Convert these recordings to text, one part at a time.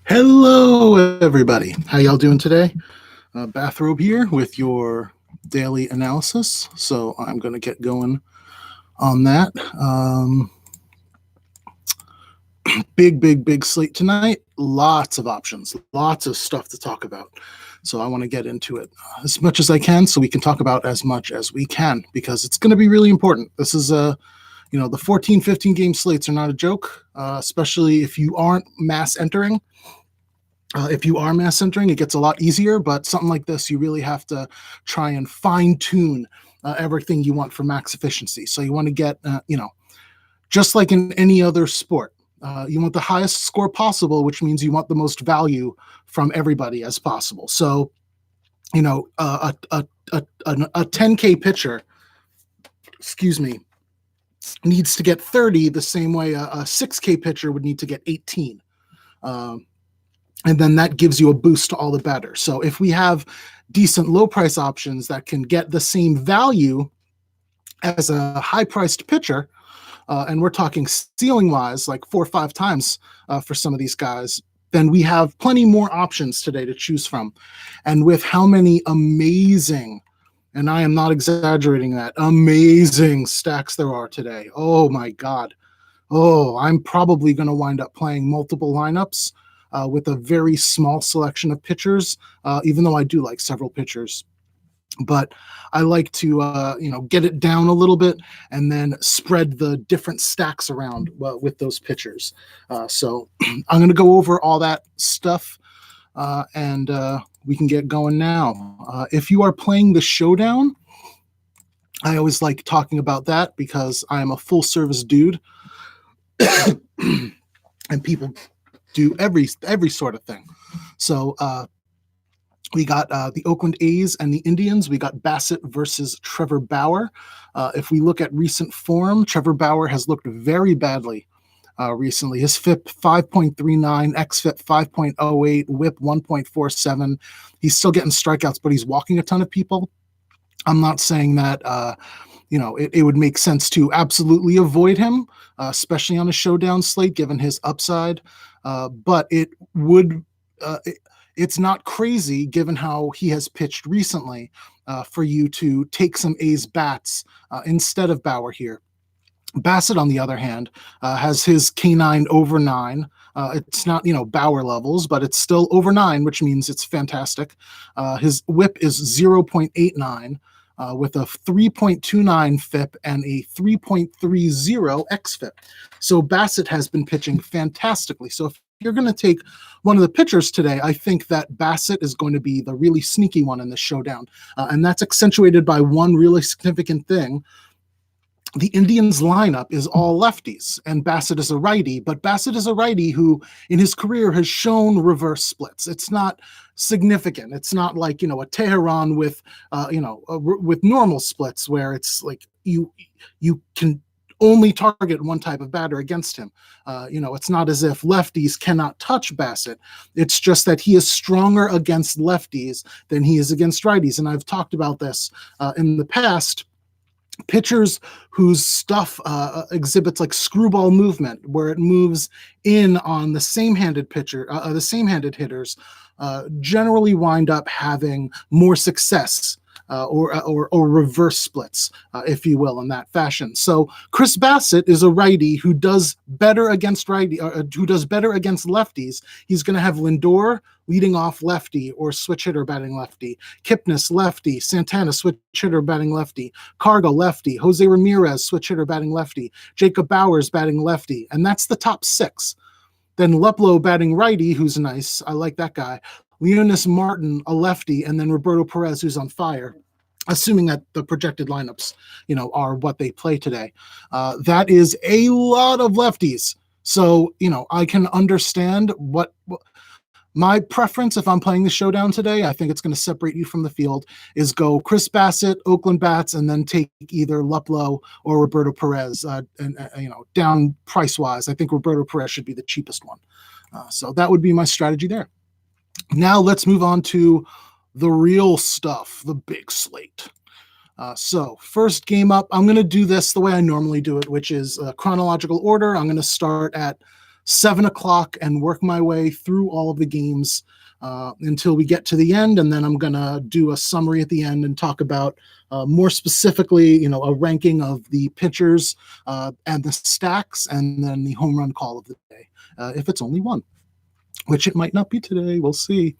Hello, everybody. How y'all doing today? Bathrobe here with your daily analysis. So I'm going to get going on that. Big slate tonight. Lots of options, lots of stuff to talk about. So I want to get into it as much as I can so we can talk about as much as we can because it's going to be really important. This is the 14, 15 game slates are not a joke, especially if you aren't mass entering. If you are mass entering, it gets a lot easier, but something like this, you really have to try and fine tune everything you want for max efficiency. So you want to get, just like in any other sport, you want the highest score possible, which means you want the most value from everybody as possible. So, a 10K pitcher, excuse me, needs to get 30 the same way a 6K pitcher would need to get 18. And then that gives you a boost to all the batters. So if we have decent low price options that can get the same value as a high priced pitcher, and we're talking ceiling wise, like 4 or 5 times for some of these guys, then we have plenty more options today to choose from. And with how many amazing, and I am not exaggerating that, amazing stacks there are today. Oh my God. Oh, I'm probably going to wind up playing multiple lineups with a very small selection of pitchers, even though I do like several pitchers. But I like to, get it down a little bit and then spread the different stacks around with those pitchers. So I'm going to go over all that stuff and we can get going now. If you are playing the showdown, I always like talking about that because I am a full service dude and people do every sort of thing. So we got the Oakland A's and the Indians. We got Bassett versus Trevor Bauer. If we look at recent form, Trevor Bauer has looked very badly recently. His FIP 5.39, XFIP 5.08, WHIP 1.47. He's still getting strikeouts, but he's walking a ton of people. I'm not saying that it would make sense to absolutely avoid him, especially on a showdown slate, given his upside. But it would, it's not crazy given how he has pitched recently for you to take some A's bats instead of Bauer here. Bassett, on the other hand, has his K9 over 9. It's not, Bauer levels, but it's still over 9, which means it's fantastic. His whip is 0.89. With a 3.29 FIP and a 3.30 XFIP. So Bassett has been pitching fantastically. So if you're going to take one of the pitchers today, I think that Bassett is going to be the really sneaky one in this showdown. And that's accentuated by one really significant thing. The Indians lineup is all lefties, and Bassett is a righty, but Bassett is a righty who in his career has shown reverse splits. It's not significant. It's not like, a Teheran with, with normal splits where it's like you can only target one type of batter against him. It's not as if lefties cannot touch Bassett. It's just that he is stronger against lefties than he is against righties. And I've talked about this in the past. Pitchers whose stuff exhibits like screwball movement, where it moves in on the same-handed pitcher, the same-handed hitters, generally wind up having more success or reverse splits, if you will, in that fashion. So Chris Bassett is a righty who does better against lefties. He's going to have Lindor leading off lefty or switch hitter batting lefty, Kipnis lefty, Santana switch hitter batting lefty, Cargo lefty, Jose Ramirez switch hitter batting lefty, Jacob Bowers batting lefty, and that's the top 6. Then Leplo batting righty, who's nice. I like that guy. Leonis Martin, a lefty, and then Roberto Perez, who's on fire, assuming that the projected lineups, are what they play today. That is a lot of lefties. So, I can understand what my preference, if I'm playing the showdown today, I think it's going to separate you from the field, is go Chris Bassett, Oakland Bats, and then take either Leplo or Roberto Perez. Down price-wise, I think Roberto Perez should be the cheapest one. So that would be my strategy there. Now let's move on to the real stuff, the big slate. So first game up, I'm going to do this the way I normally do it, which is chronological order. I'm going to start at 7 o'clock and work my way through all of the games until we get to the end, and then I'm gonna do a summary at the end and talk about more specifically, a ranking of the pitchers and the stacks, and then the home run call of the day, if it's only one, which it might not be today. We'll see.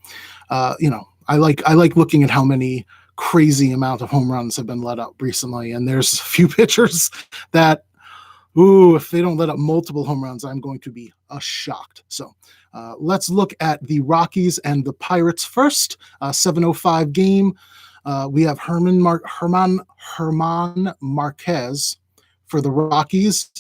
I like looking at how many crazy amount of home runs have been let up recently, and there's a few pitchers that, if they don't let up multiple home runs, I'm going to be shocked. So let's look at the Rockies and the Pirates first. 7:05 game. We have Herman Marquez for the Rockies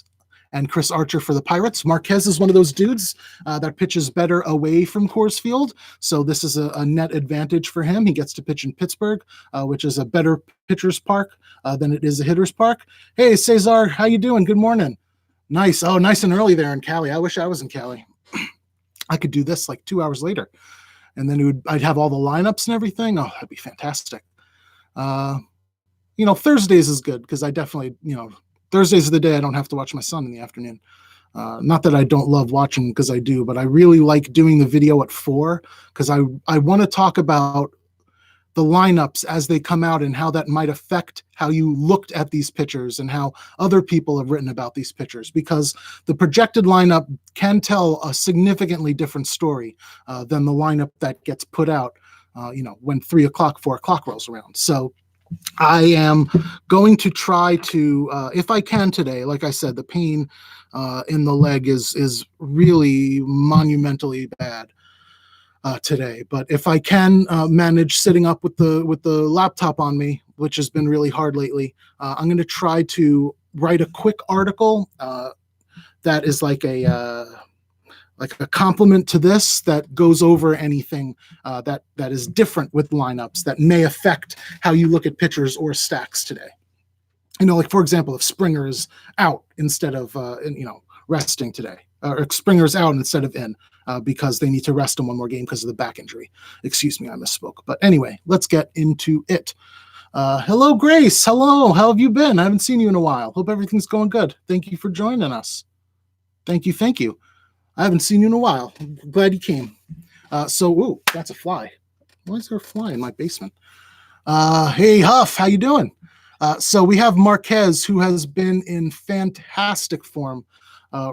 and Chris Archer for the Pirates. Marquez is one of those dudes that pitches better away from Coors Field, so this is a net advantage for him. He gets to pitch in Pittsburgh, which is a better pitcher's park than it is a hitter's park. Hey, Cesar, how you doing? Good morning. Nice. Oh, nice and early there in Cali. I wish I was in Cali. I could do this like 2 hours later, and then I'd have all the lineups and everything. Oh, that'd be fantastic. Thursdays is good because I definitely, Thursdays are the day I don't have to watch my son in the afternoon. Not that I don't love watching, because I do, but I really like doing the video at 4 because I want to talk about the lineups as they come out and how that might affect how you looked at these pitchers and how other people have written about these pitchers, because the projected lineup can tell a significantly different story than the lineup that gets put out, when 3 o'clock, 4 o'clock rolls around. So I am going to try to, if I can today, like I said, the pain in the leg is really monumentally bad today. But if I can manage sitting up with the laptop on me, which has been really hard lately, I'm going to try to write a quick article that is like a complement to this, that goes over anything that is different with lineups that may affect how you look at pitchers or stacks today. Like, for example, if Springer is out instead of resting today, or Springer's out instead of in because they need to rest him one more game because of the back injury. Excuse me, I misspoke. But anyway, let's get into it. Hello, Grace. Hello. How have you been? I haven't seen you in a while. Hope everything's going good. Thank you for joining us. Thank you. I haven't seen you in a while. I'm glad you came. Ooh, that's a fly. Why is there a fly in my basement? Hey, Huff, how you doing? So we have Marquez, who has been in fantastic form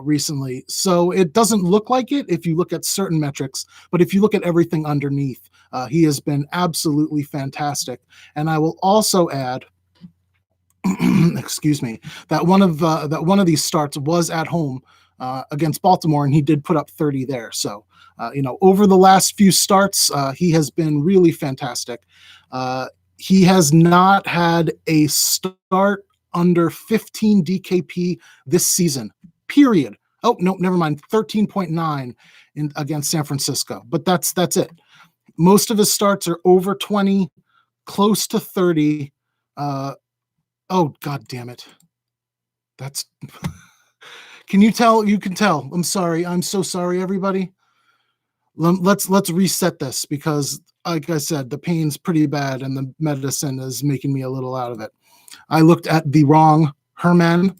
recently. So it doesn't look like it if you look at certain metrics, but if you look at everything underneath, he has been absolutely fantastic. And I will also add, excuse me, that one of these starts was at home against Baltimore, and he did put up 30 there. So, over the last few starts, he has been really fantastic. He has not had a start under 15 DKP this season, period. Oh, no, never mind. 13.9 against San Francisco, but that's it. Most of his starts are over 20, close to 30. Oh, God damn it. That's... Can you tell? You can tell. I'm sorry. I'm so sorry, everybody. Let's reset this, because, like I said, the pain's pretty bad and the medicine is making me a little out of it. I looked at the wrong Herman.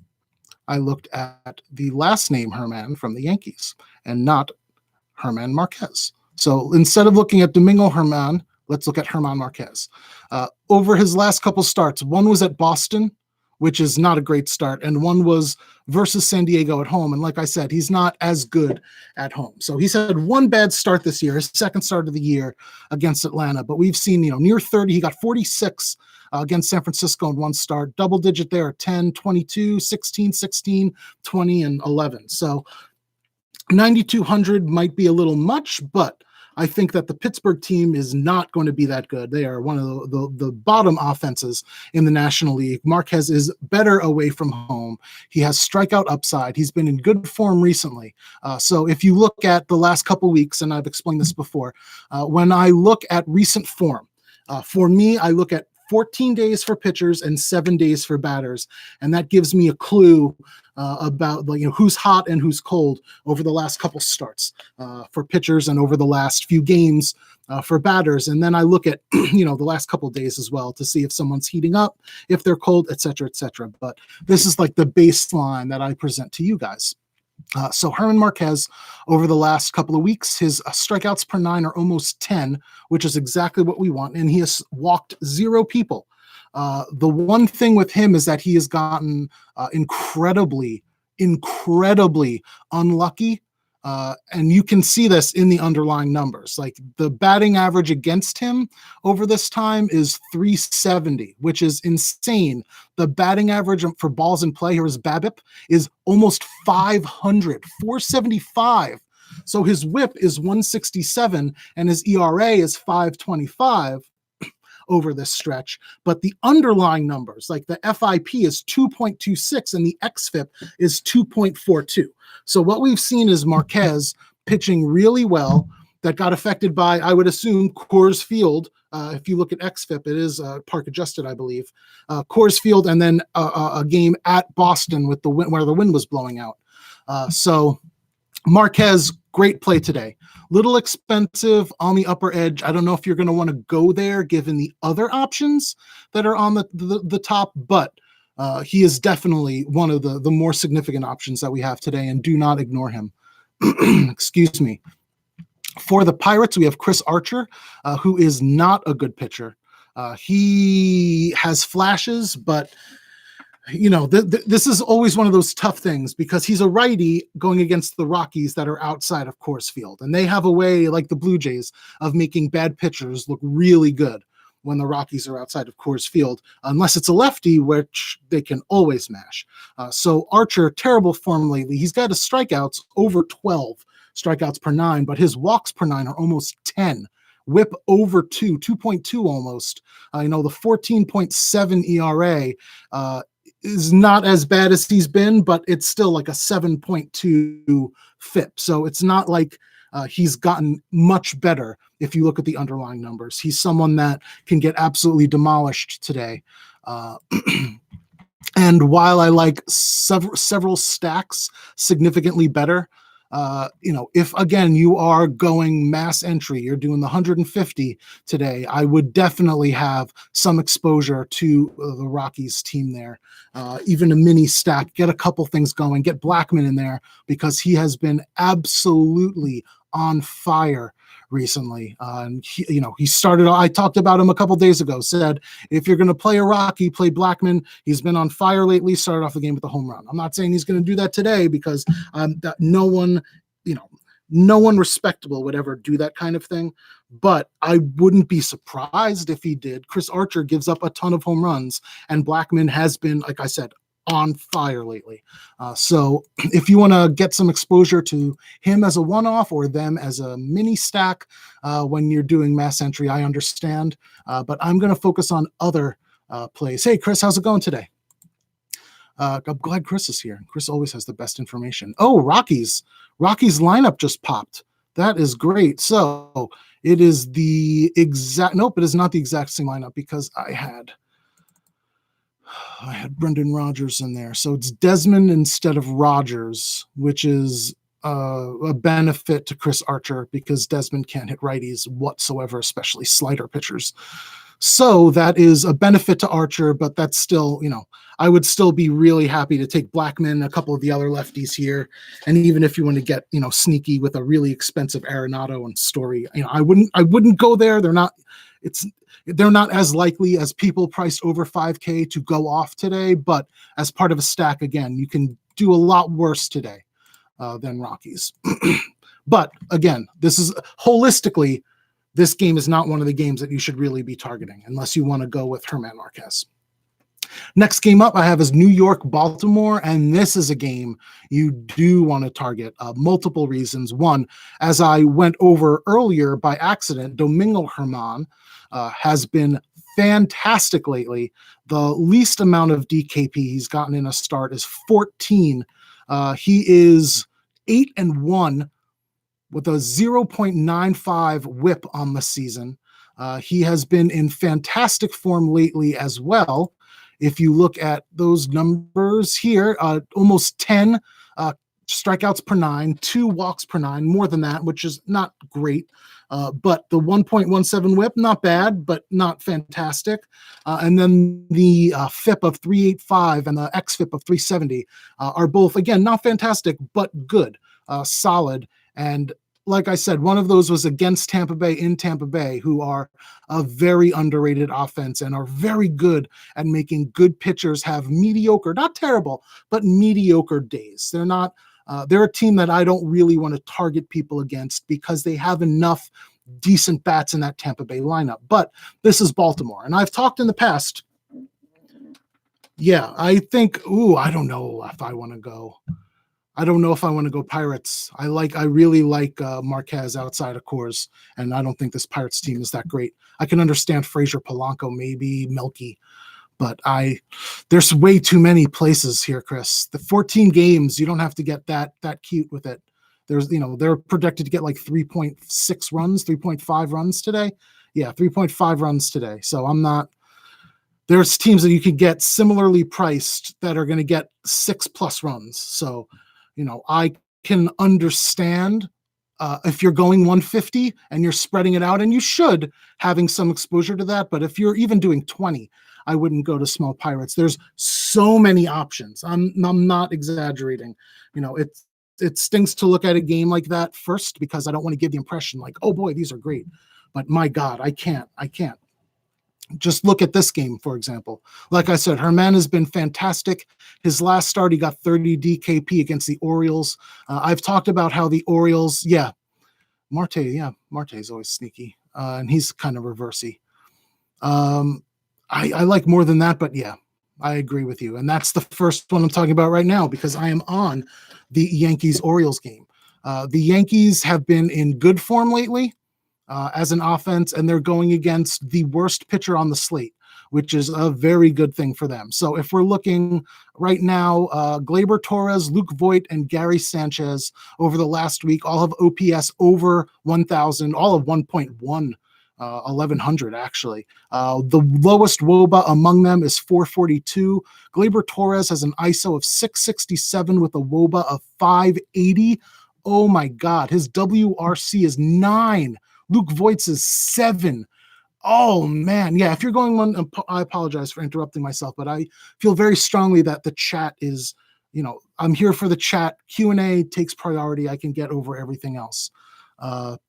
I looked at the last name Herman from the Yankees and not Herman Marquez. So instead of looking at Domingo Herman, let's look at Herman Marquez. Over his last couple starts, one was at Boston, which is not a great start, and one was versus San Diego at home. And like I said, he's not as good at home. So he's had one bad start this year, his second start of the year against Atlanta. But we've seen, near 30. He got 46 against San Francisco in one start, double digit there, 10, 22, 16, 16, 20, and 11. So 9,200 might be a little much, but I think that the Pittsburgh team is not going to be that good. They are one of the bottom offenses in the National League. Marquez is better away from home. He has strikeout upside. He's been in good form recently. So if you look at the last couple weeks, and I've explained this before, when I look at recent form, for me, I look at 14 days for pitchers and 7 days for batters. And that gives me a clue about who's hot and who's cold over the last couple starts for pitchers and over the last few games for batters. And then I look at, the last couple of days as well to see if someone's heating up, if they're cold, et cetera, et cetera. But this is like the baseline that I present to you guys. So Herman Marquez, over the last couple of weeks, his strikeouts per 9 are almost 10, which is exactly what we want. And he has walked 0 people. The one thing with him is that he has gotten incredibly unlucky. And you can see this in the underlying numbers. Like the batting average against him over this time is 370, which is insane. The batting average for balls in play, here is BABIP, is almost 500, 475. So his whip is 167 and his ERA is 525 over this stretch, but the underlying numbers, like the FIP is 2.26 and the XFIP is 2.42. So what we've seen is Marquez pitching really well. That got affected by, I would assume, Coors Field. If you look at XFIP, it is park adjusted, I believe. Coors Field, and then a game at Boston with the wind, where the wind was blowing out. So Marquez, great play today. Little expensive on the upper edge. I don't know if you're going to want to go there given the other options that are on the top, but he is definitely one of the more significant options that we have today, and do not ignore him. Excuse me. For the Pirates, we have Chris Archer, who is not a good pitcher. He has flashes, but this is always one of those tough things because he's a righty going against the Rockies that are outside of Coors Field. And they have a way, like the Blue Jays, of making bad pitchers look really good when the Rockies are outside of Coors Field, unless it's a lefty, which they can always mash. So Archer, terrible form lately. He's got his strikeouts over 12 strikeouts per 9, but his walks per 9 are almost 10. Whip over 2.2 almost. The 14.7 ERA is not as bad as he's been, but it's still like a 7.2 FIP. So it's not like he's gotten much better if you look at the underlying numbers. He's someone that can get absolutely demolished today. And while I like several stacks significantly better, if again you are going mass entry, you're doing the 150 today, I would definitely have some exposure to the Rockies team there. Even a mini stack, get a couple things going, get Blackmon in there because he has been absolutely on fire recently. And he started, I talked about him a couple days ago, said, if you're going to play a Rocky, play Blackmon. He's been on fire lately, started off the game with a home run. I'm not saying he's going to do that today because that no one respectable would ever do that kind of thing, but I wouldn't be surprised if he did. Chris Archer gives up a ton of home runs, and Blackmon has been, like I said, on fire lately. So if you want to get some exposure to him as a one-off or them as a mini stack when you're doing mass entry, I understand. But I'm going to focus on other plays. Hey, Chris, how's it going today? I'm glad Chris is here. Chris always has the best information. Oh, Rockies lineup just popped. That is great. So it is the exact, nope, it is not the exact same lineup because I had Brendan Rodgers in there. So it's Desmond instead of Rodgers, which is a benefit to Chris Archer because Desmond can't hit righties whatsoever, especially slider pitchers. So that is a benefit to Archer, but that's still, I would still be really happy to take Blackmon, a couple of the other lefties here. And even if you want to get, sneaky with a really expensive Arenado and Story, I wouldn't go there. They're not as likely as people priced over 5K to go off today, but as part of a stack, again, you can do a lot worse today than Rockies. But again, this is holistically, this game is not one of the games that you should really be targeting unless you want to go with Herman Marquez. Next game up I have is New York, Baltimore, and this is a game you do want to target. Multiple reasons. One, as I went over earlier by accident, Domingo Germán has been fantastic lately. The least amount of DKP he's gotten in a start is 14. He is 8-1 with a 0.95 whip on the season. He has been in fantastic form lately as well. If you look at those numbers here, almost 10 strikeouts per 9, 2 walks per 9, more than that, which is not great. But the 1.17 whip, not bad, but not fantastic. And then the FIP of 385 and the XFIP of 370 are both, again, not fantastic, but good, solid. And like I said, one of those was against Tampa Bay in Tampa Bay, who are a very underrated offense and are very good at making good pitchers have mediocre, not terrible, but mediocre days. They're not. They're a team that I don't really want to target people against because they have enough decent bats in that Tampa Bay lineup. But this is Baltimore. And I've talked in the past. Yeah, I think, I don't know if I want to go. I don't know if I want to go Pirates. I really like Marquez outside of Coors, and I don't think this Pirates team is that great. I can understand Frazier, Polanco, maybe Melky. But there's way too many places here, Chris. The 14 games, you don't have to get that cute with it. They're projected to get like 3.6 runs, 3.5 runs today. Yeah, 3.5 runs today. So there's teams that you could get similarly priced that are going to get 6+ runs. So, I can understand if you're going 150 and you're spreading it out, and you should, having some exposure to that. But if you're even doing 20, I wouldn't go to small Pirates. There's so many options. I'm not exaggerating. It stings to look at a game like that first because I don't want to give the impression like, oh boy, these are great. But my God, I can't. Just look at this game, for example. Like I said, Herman has been fantastic. His last start, he got 30 DKP against the Orioles. I've talked about how the Orioles, Marte is always sneaky, and he's kind of reversey. I like more than that, but yeah, I agree with you. And that's the first one I'm talking about right now because I am on the Yankees-Orioles game. The Yankees have been in good form lately as an offense, and they're going against the worst pitcher on the slate, which is a very good thing for them. So if we're looking right now, Gleyber Torres, Luke Voit, and Gary Sanchez over the last week all have OPS over 1,000, all of 1.1, 1,100 actually. The lowest WOBA among them is 442. Gleyber Torres has an ISO of 667 with a WOBA of 580. Oh my God, his WRC is 9. Luke Voit's is 7. Oh man, yeah. If you're going one, I apologize for interrupting myself, but I feel very strongly that the chat is, I'm here for the chat. Q&A takes priority. I can get over everything else. But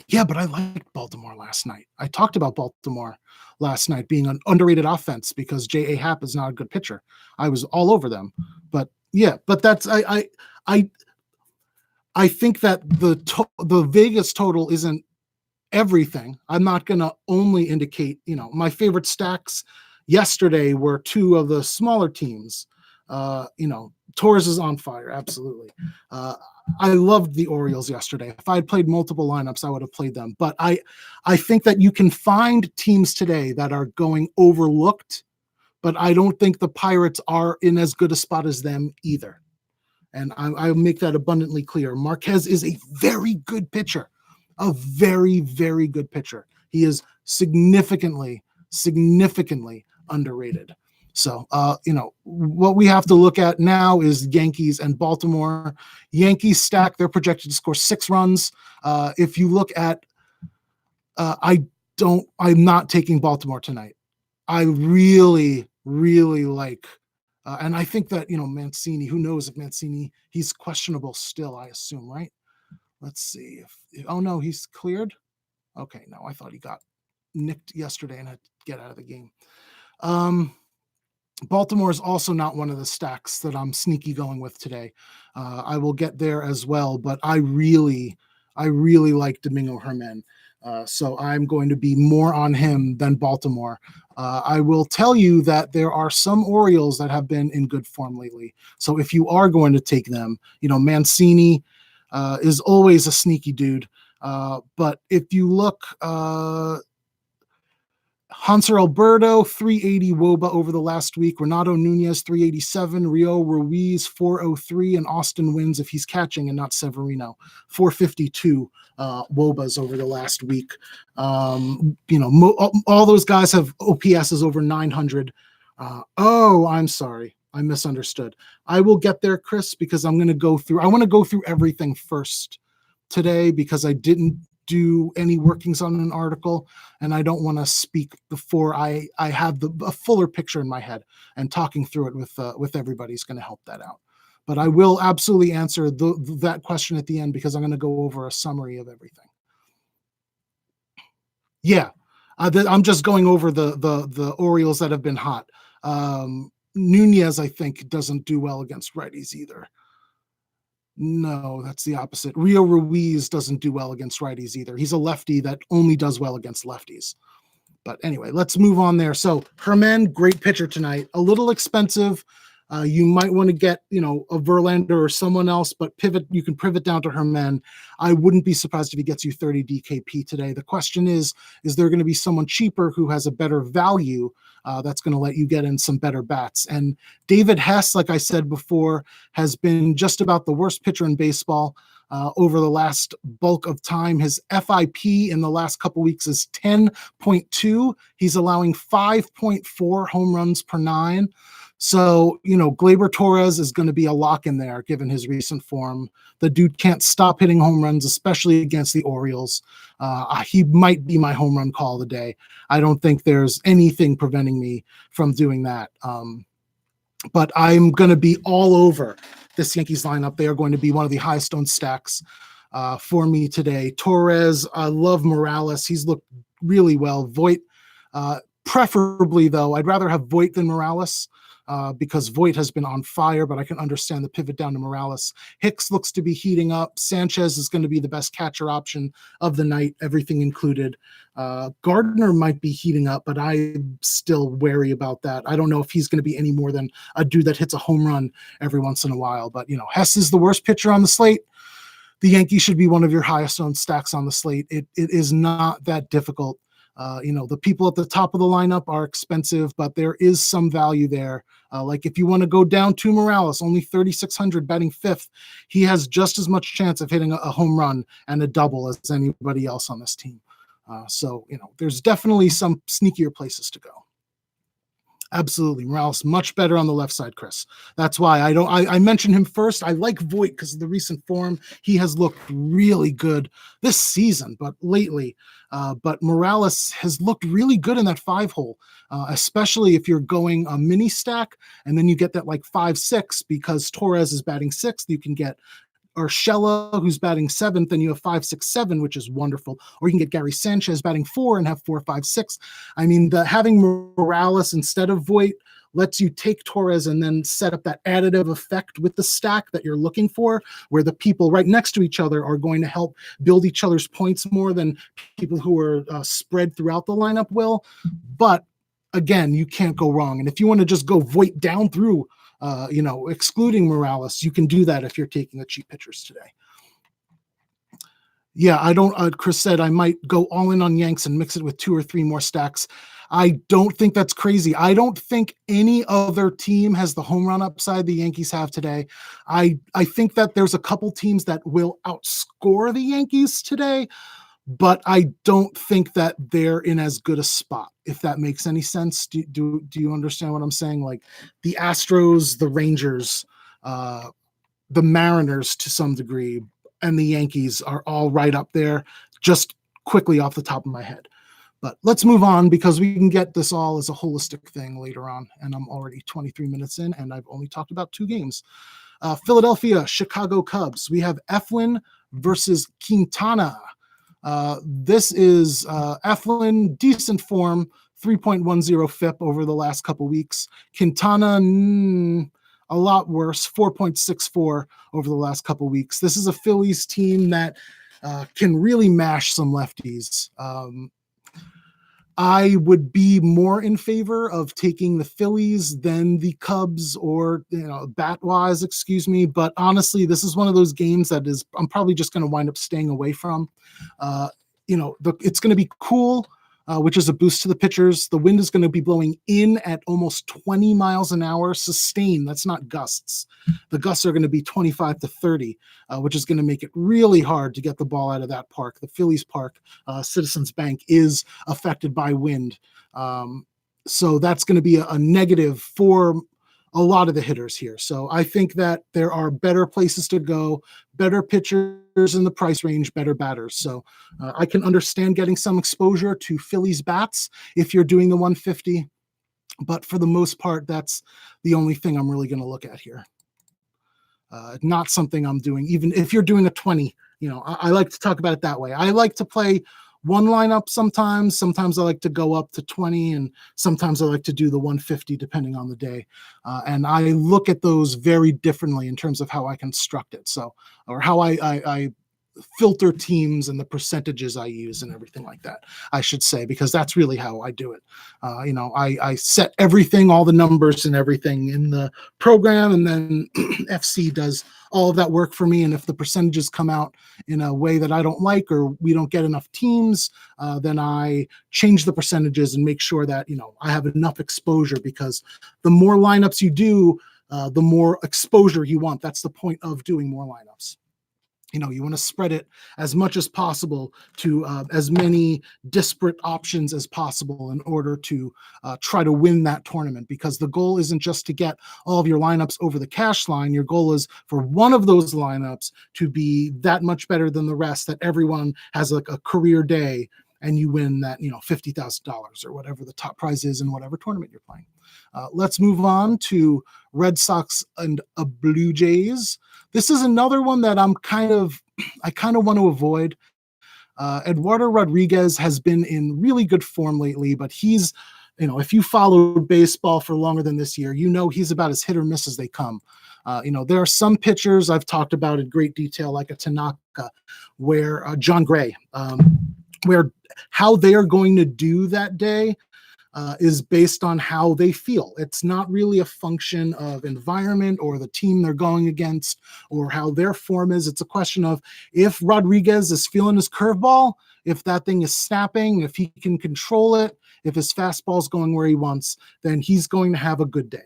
I liked Baltimore last night. I talked about Baltimore last night being an underrated offense because J.A. Happ is not a good pitcher. I was all over them, but that's I think that the Vegas total isn't everything. I'm not going to only indicate, my favorite stacks yesterday were 2 of the smaller teams. Torres is on fire. Absolutely. I loved the Orioles yesterday. If I had played multiple lineups, I would have played them. But I think that you can find teams today that are going overlooked, but I don't think the Pirates are in as good a spot as them either. And I'll make that abundantly clear. Marquez is a very good pitcher. A very, very good pitcher. He is significantly underrated. So, what we have to look at now is Yankees and Baltimore. Yankees stack, they're projected to score 6 runs. If you look at, I'm not taking Baltimore tonight. I really, really like, and I think that, Mancini, who knows if Mancini, he's questionable still, I assume, right? Let's see oh no, he's cleared. Okay, no, I thought he got nicked yesterday and had to get out of the game. Baltimore is also not one of the stacks that I'm sneaky going with today. I will get there as well, but I really like Domingo Herman. So I'm going to be more on him than Baltimore. I will tell you that there are some Orioles that have been in good form lately. So if you are going to take them, Mancini is always a sneaky dude. But if you look, Hanser Alberto, 380 WOBA over the last week. Renato Nunez, 387. Rio Ruiz, 403. And Austin wins if he's catching and not Severino, 452 WOBAs over the last week. All those guys have OPSs over 900. I'm sorry. I misunderstood. I will get there, Chris, because I want to go through everything first today because I didn't do any workings on an article, and I don't want to speak before I have a fuller picture in my head, and talking through it with everybody is going to help that out. But I will absolutely answer that question at the end because I'm going to go over a summary of everything. Yeah, I'm just going over the Orioles that have been hot. Nunez, I think, doesn't do well against righties either. No, that's the opposite. Rio Ruiz doesn't do well against righties either. He's a lefty that only does well against lefties. But anyway, let's move on there. So Herman, great pitcher tonight. A little expensive. You might want to get, a Verlander or someone else, but you can pivot down to Herman. I wouldn't be surprised if he gets you 30 DKP today. The question is there going to be someone cheaper who has a better value that's going to let you get in some better bats? And David Hess, like I said before, has been just about the worst pitcher in baseball over the last bulk of time. His FIP in the last couple weeks is 10.2. He's allowing 5.4 home runs per 9. So, Gleyber Torres is going to be a lock in there, given his recent form. The dude can't stop hitting home runs, especially against the Orioles. He might be my home run call of the day. I don't think there's anything preventing me from doing that. But I'm going to be all over this Yankees lineup. They are going to be one of the highest owned stacks for me today. Torres, I love Morales. He's looked really well. Voit, preferably, though, I'd rather have Voit than Morales. Because Voit has been on fire, but I can understand the pivot down to Morales. Hicks looks to be heating up. Sanchez is going to be the best catcher option of the night, everything included. Gardner might be heating up, but I'm still wary about that. I don't know if he's going to be any more than a dude that hits a home run every once in a while. But, Hess is the worst pitcher on the slate. The Yankees should be one of your highest owned stacks on the slate. It is not that difficult. The people at the top of the lineup are expensive, but there is some value there. Like if you want to go down to Morales, only 3,600 batting fifth, he has just as much chance of hitting a home run and a double as anybody else on this team. So there's definitely some sneakier places to go. Absolutely. Morales much better on the left side, Chris. That's why I mentioned him first. I like Voit because of the recent form. He has looked really good this season, but lately. But Morales has looked really good in that 5-hole, especially if you're going a mini stack and then you get that like 5-6 because Torres is batting 6th. You can get Urshela, who's batting 7th, and you have 5-6-7, which is wonderful. Or you can get Gary Sanchez batting 4 and have 4-5-6. I mean, having Morales instead of Voit lets you take Torres and then set up that additive effect with the stack that you're looking for, where the people right next to each other are going to help build each other's points more than people who are spread throughout the lineup will. But again, you can't go wrong. And if you want to just go Voit down through excluding Morales, you can do that if you're taking the cheap pitchers today. Yeah, I don't, Chris said I might go all in on Yanks and mix it with 2 or 3 more stacks. I don't think that's crazy. I don't think any other team has the home run upside the Yankees have today. I think that there's a couple teams that will outscore the Yankees today, but I don't think that they're in as good a spot, if that makes any sense. Do you understand what I'm saying? Like the Astros, the Rangers, the Mariners to some degree, and the Yankees are all right up there, just quickly off the top of my head. But let's move on because we can get this all as a holistic thing later on. And I'm already 23 minutes in, and I've only talked about 2 games. Philadelphia, Chicago Cubs. We have Eflin versus Quintana. This is Eflin, decent form, 3.10 FIP over the last couple weeks. Quintana, a lot worse, 4.64 over the last couple weeks. This is a Phillies team that can really mash some lefties. I would be more in favor of taking the Phillies than the Cubs or, bat-wise, excuse me. But honestly, this is one of those games that I'm probably just going to wind up staying away from. It's going to be cool, which is a boost to the pitchers. The wind is going to be blowing in at almost 20 miles an hour, sustained. That's not gusts. The gusts are going to be 25 to 30, which is going to make it really hard to get the ball out of that park. The Phillies Park, Citizens Bank, is affected by wind. So that's going to be a negative for a lot of the hitters here. So I think that there are better places to go, better pitchers in the price range, better batters. So I can understand getting some exposure to Phillies bats if you're doing the 150. But for the most part, that's the only thing I'm really going to look at here. Not something I'm doing, even if you're doing a 20. I like to talk about it that way. I like to play one lineup sometimes. Sometimes I like to go up to 20, and sometimes I like to do the 150 depending on the day. And I look at those very differently in terms of how I construct it. So, or how I filter teams and the percentages I use and everything like that, I should say, because that's really how I do it. I set everything, all the numbers and everything in the program, and then FC does all of that work for me. And if the percentages come out in a way that I don't like, or we don't get enough teams, then I change the percentages and make sure that, I have enough exposure, because the more lineups you do, the more exposure you want. That's the point of doing more lineups. You want to spread it as much as possible to as many disparate options as possible in order to try to win that tournament, because the goal isn't just to get all of your lineups over the cash line. Your goal is for one of those lineups to be that much better than the rest, that everyone has like a career day and you win that, $50,000 or whatever the top prize is in whatever tournament you're playing. Let's move on to Red Sox and Blue Jays. This is another one that I kind of want to avoid. Eduardo Rodriguez has been in really good form lately, but he's, if you followed baseball for longer than this year, he's about as hit or miss as they come. There are some pitchers I've talked about in great detail, like a Tanaka, where John Gray, where how they are going to do that day is based on how they feel. It's not really a function of environment or the team they're going against or how their form is. It's a question of if Rodriguez is feeling his curveball, if that thing is snapping, if he can control it, if his fastball's going where he wants, then he's going to have a good day.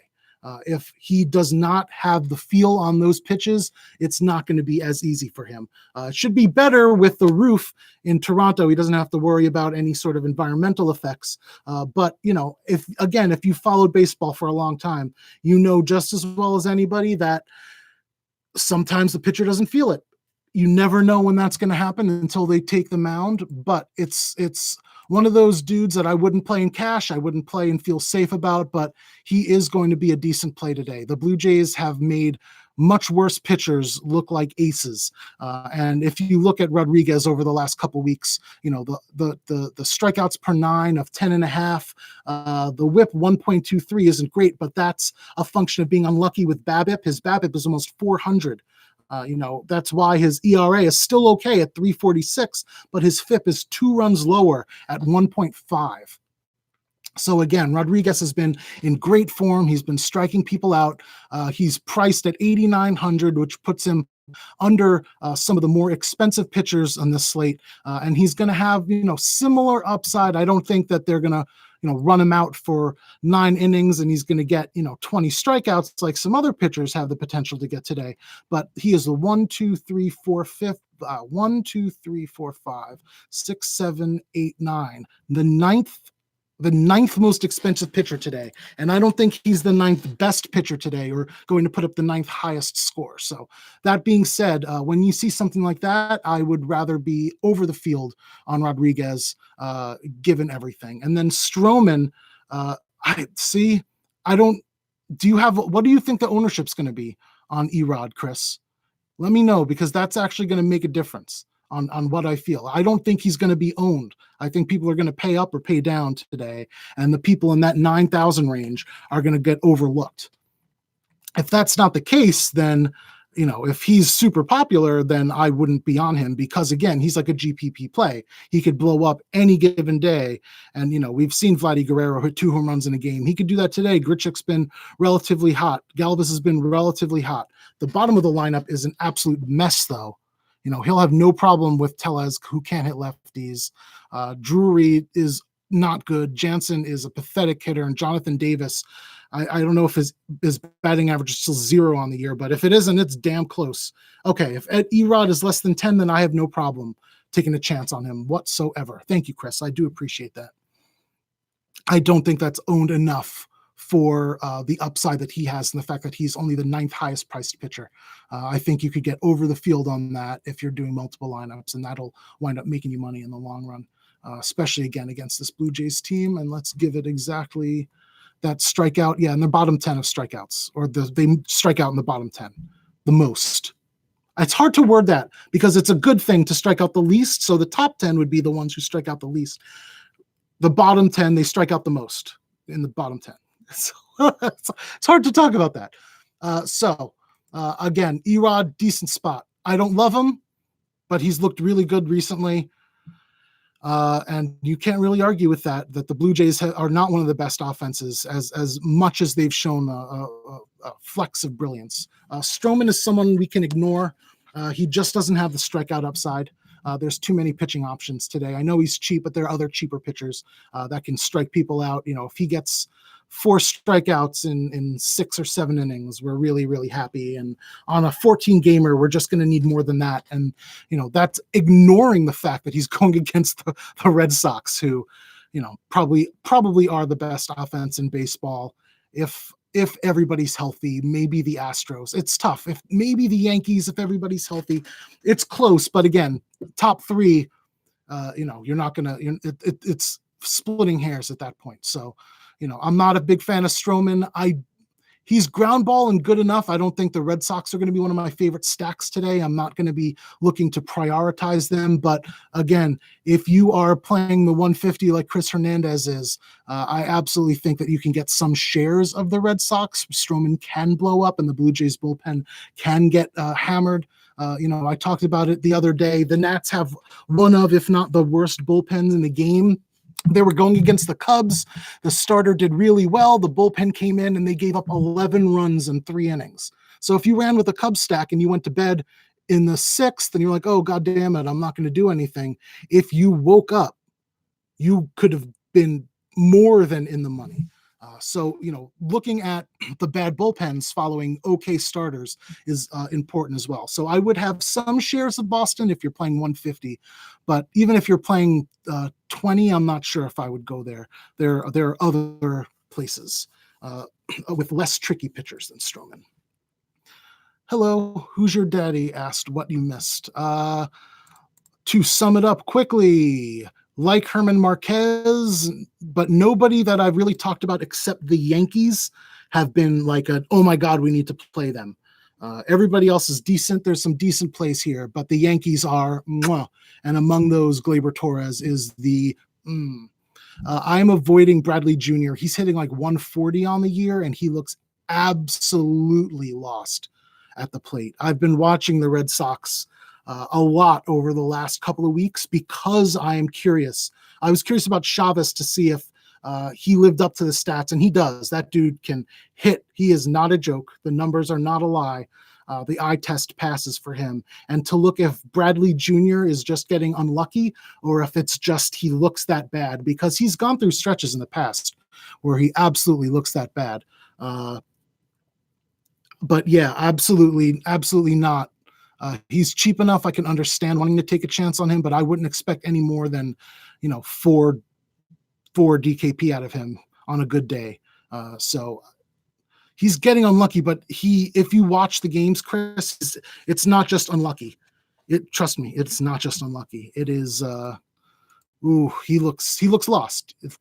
If he does not have the feel on those pitches, it's not going to be as easy for him. It should be better with the roof in Toronto. He doesn't have to worry about any sort of environmental effects. But, if you followed baseball for a long time, just as well as anybody that sometimes the pitcher doesn't feel it. You never know when that's going to happen until they take the mound, but it's one of those dudes that I wouldn't play in cash. I wouldn't play and feel safe about, but he is going to be a decent play today. The Blue Jays have made much worse pitchers look like aces. And if you look at Rodriguez over the last couple weeks, the strikeouts per 9 of 10.5, the whip 1.23 isn't great, but that's a function of being unlucky with BABIP. His BABIP is almost 400. That's why his ERA is still okay at 3.46, but his FIP is 2 runs lower at 1.5. So again, Rodriguez has been in great form. He's been striking people out. He's priced at 8,900, which puts him under some of the more expensive pitchers on this slate. And he's going to have, similar upside. I don't think that they're going to, run him out for 9 innings and he's going to get, 20 strikeouts like some other pitchers have the potential to get today. But he is the 1, 2, 3, 4, 5, 1, 2, 3, 4, 5, 6, 7, 8, 9. The ninth most expensive pitcher today. And I don't think he's the 9th best pitcher today or going to put up the 9th highest score. So that being said, when you see something like that, I would rather be over the field on Rodriguez, given everything. And then Stroman, what do you think the ownership's going to be on Erod, Chris? Let me know, because that's actually going to make a difference on what I feel. I don't think he's going to be owned. I think people are going to pay up or pay down today, and the people in that 9,000 range are going to get overlooked. If that's not the case, then, if he's super popular, then I wouldn't be on him, because again, he's like a GPP play. He could blow up any given day. And, we've seen Vladdy Guerrero hit 2 home runs in a game. He could do that today. Grichuk's been relatively hot. Galvis has been relatively hot. The bottom of the lineup is an absolute mess, though. He'll have no problem with Tellez, who can't hit lefties. Drury is not good. Jansen is a pathetic hitter. And Jonathan Davis, I don't know if his batting average is still 0 on the year, but if it isn't, it's damn close. Okay, if Erod is less than 10, then I have no problem taking a chance on him whatsoever. Thank you, Chris. I do appreciate that. I don't think that's owned enough for the upside that he has and the fact that he's only the 9th highest priced pitcher. I think you could get over the field on that if you're doing multiple lineups, and that'll wind up making you money in the long run, especially again against this Blue Jays team. And let's give it exactly that strikeout. Yeah, in the bottom 10 of strikeouts, or they strike out in the bottom 10 the most. It's hard to word that because it's a good thing to strike out the least. So the top 10 would be the ones who strike out the least. The bottom 10, they strike out the most in the bottom 10. So it's hard to talk about that. Again, Erod, decent spot. I don't love him, but he's looked really good recently. And you can't really argue with that the Blue Jays are not one of the best offenses as much as they've shown a flex of brilliance. Stroman is someone we can ignore. He just doesn't have the strikeout upside. There's too many pitching options today. I know he's cheap, but there are other cheaper pitchers that can strike people out. If he gets 4 strikeouts in 6 or 7 innings, we're really, really happy. And on a 14 gamer, we're just going to need more than that. And, that's ignoring the fact that he's going against the Red Sox, who, probably are the best offense in baseball. If everybody's healthy, maybe the Astros. It's tough. If maybe the Yankees, if everybody's healthy, it's close. But again, top 3, you're not going to, it's splitting hairs at that point. So, I'm not a big fan of Stroman. He's ground ball and good enough. I don't think the Red Sox are going to be one of my favorite stacks today. I'm not going to be looking to prioritize them. But again, if you are playing the 150 like Chris Hernandez is, I absolutely think that you can get some shares of the Red Sox. Stroman can blow up and the Blue Jays bullpen can get hammered. I talked about it the other day. The Nats have one of, if not the worst bullpens in the game. They were going against the Cubs. The starter did really well. The bullpen came in and they gave up 11 runs in 3 innings. So if you ran with a Cubs stack and you went to bed in the 6th and you're like, oh, God damn it, I'm not going to do anything. If you woke up, you could have been more than in the money. So, looking at the bad bullpens following okay starters is important as well. So I would have some shares of Boston if you're playing 150, but even if you're playing 20, I'm not sure if I would go there. There are other places with less tricky pitchers than Stroman. Hello, who's your daddy? Asked what you missed. To sum it up quickly, like Herman Marquez, but nobody that I've really talked about except the Yankees have been like oh my God, we need to play them. Everybody else is decent. There's some decent plays here, but the Yankees are mwah. And among those, Gleyber Torres is the I'm avoiding Bradley Jr. He's hitting like 140 on the year, and he looks absolutely lost at the plate. I've been watching the Red Sox a lot over the last couple of weeks because I am curious. I was curious about Chavez to see if he lived up to the stats, and he does. That dude can hit. He is not a joke. The numbers are not a lie. The eye test passes for him. And to look if Bradley Jr. is just getting unlucky or if it's just he looks that bad, because he's gone through stretches in the past where he absolutely looks that bad. But yeah, absolutely not. He's cheap enough. I can understand wanting to take a chance on him, but I wouldn't expect any more than, 4 DKP out of him on a good day. So he's getting unlucky, but if you watch the games, Chris, it's not just unlucky. Trust me, it's not just unlucky. It is, he looks lost. If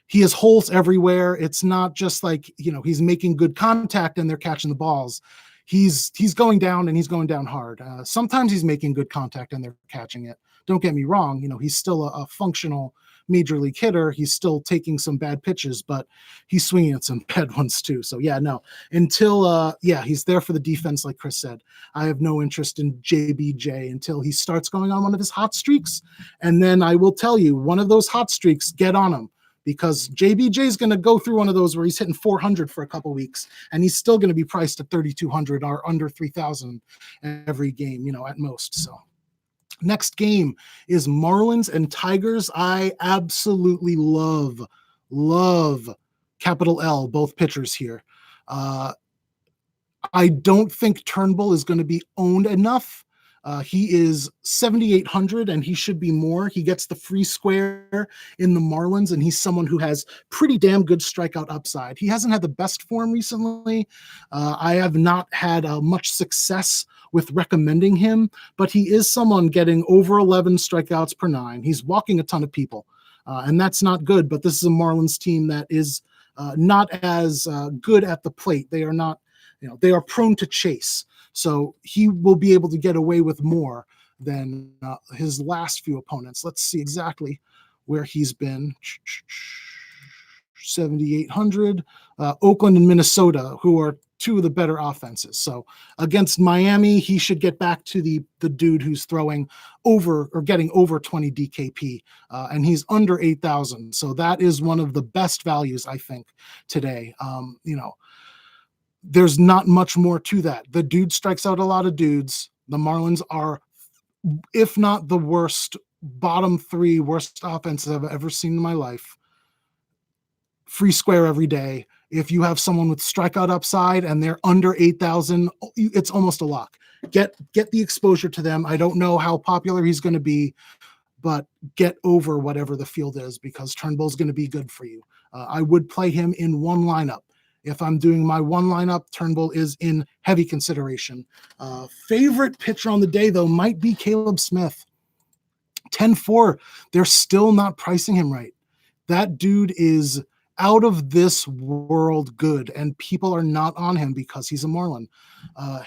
he has holes everywhere. It's not just like, he's making good contact and they're catching the balls. He's going down and he's going down hard. Sometimes he's making good contact and they're catching it. Don't get me wrong. He's still a functional major league hitter. He's still taking some bad pitches, but he's swinging at some bad ones too. So yeah, no, until, he's there for the defense. Like Chris said, I have no interest in JBJ until he starts going on one of his hot streaks. And then I will tell you, one of those hot streaks, get on him. Because JBJ is going to go through one of those where he's hitting 400 for a couple weeks, and he's still going to be priced at 3,200 or under 3,000 every game, at most. So next game is Marlins and Tigers. I absolutely love capital L, both pitchers here. I don't think Turnbull is going to be owned enough He is 7,800 and he should be more. He gets the free square in the Marlins, and he's someone who has pretty damn good strikeout upside. He hasn't had the best form recently. I have not had much success with recommending him, but he is someone getting over 11 strikeouts per nine. He's walking a ton of people, and that's not good, but this is a Marlins team that is not as good at the plate. They are not, they are prone to chase. So he will be able to get away with more than his last few opponents. Let's see exactly where he's been. 7,800. Oakland and Minnesota, who are two of the better offenses. So against Miami, he should get back to the dude who's throwing over or getting over 20 DKP, and he's under 8,000. So that is one of the best values, I think, today. There's not much more to that. The dude strikes out a lot of dudes. The Marlins are, if not the worst, bottom three worst offenses I've ever seen in my life. Free square every day. If you have someone with strikeout upside and they're under 8,000, it's almost a lock. Get the exposure to them. I don't know how popular he's going to be, but get over whatever the field is, because Turnbull's going to be good for you. I would play him in one lineup. If I'm doing my one lineup, Turnbull is in heavy consideration. Favorite pitcher on the day, though, might be Caleb Smith. 10-4. They're still not pricing him right. That dude is out of this world good, and people are not on him because he's a Marlin.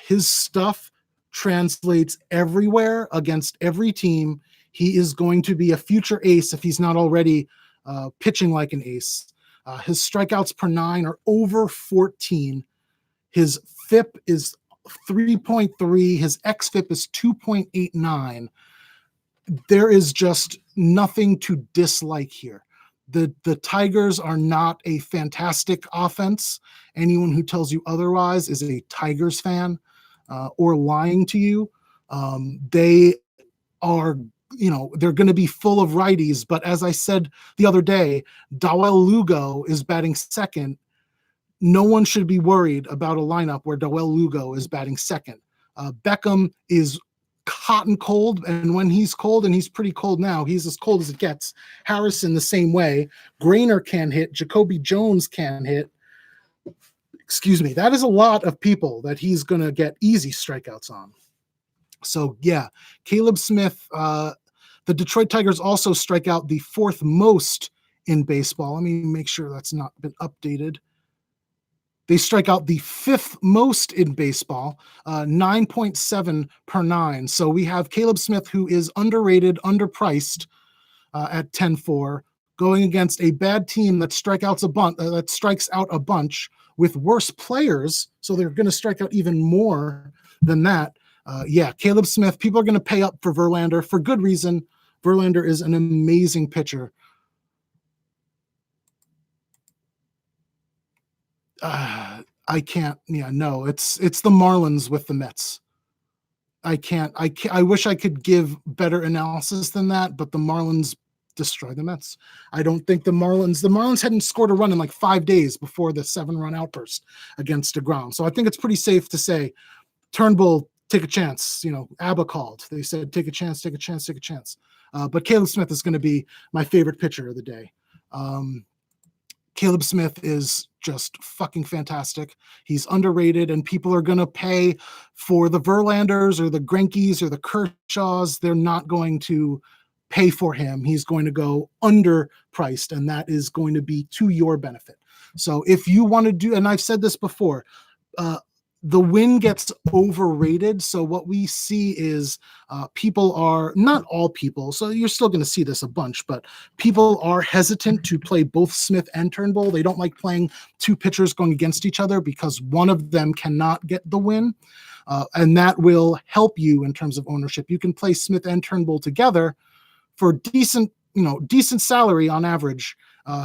His stuff translates everywhere against every team. He is going to be a future ace if he's not already pitching like an ace. His strikeouts per nine are over 14. His FIP is 3.3. His xFIP is 2.89. There is just nothing to dislike here. The Tigers are not a fantastic offense. Anyone who tells you otherwise is a Tigers fan or lying to you. They are, they're going to be full of righties. But as I said the other day, Dawel Lugo is batting second. No one should be worried about a lineup where Dawel Lugo is batting second. Beckham is hot and cold, and when he's cold, and he's pretty cold now, he's as cold as it gets. Harrison the same way. Grainer can hit. Jacoby Jones can hit. Excuse me. That is a lot of people that he's going to get easy strikeouts on. So, yeah, Caleb Smith, the Detroit Tigers also strike out the fourth most in baseball. Let me make sure that's not been updated. They strike out the fifth most in baseball, 9.7 per nine. So we have Caleb Smith, who is underrated, underpriced at 10-4, going against a bad team that strikes out a bunch with worse players. So they're going to strike out even more than that. Caleb Smith, people are going to pay up for Verlander for good reason. Verlander is an amazing pitcher. I can't. Yeah, no, it's the Marlins with the Mets. I wish I could give better analysis than that, but the Marlins destroy the Mets. I don't think the Marlins hadn't scored a run in like 5 days before the 7-run outburst against DeGrom. So I think it's pretty safe to say Turnbull, take a chance. ABBA called. They said, take a chance, take a chance, take a chance. But Caleb Smith is going to be my favorite pitcher of the day. Caleb Smith is just fucking fantastic. He's underrated, and people are going to pay for the Verlanders or the Greinke's or the Kershaws. They're not going to pay for him. He's going to go underpriced, and that is going to be to your benefit. So if you want to do, and I've said this before, the win gets overrated. So what we see is people are, not all people, so you're still going to see this a bunch, but people are hesitant to play both Smith and Turnbull. They don't like playing two pitchers going against each other because one of them cannot get the win. And that will help you in terms of ownership. You can play Smith and Turnbull together for decent salary on average,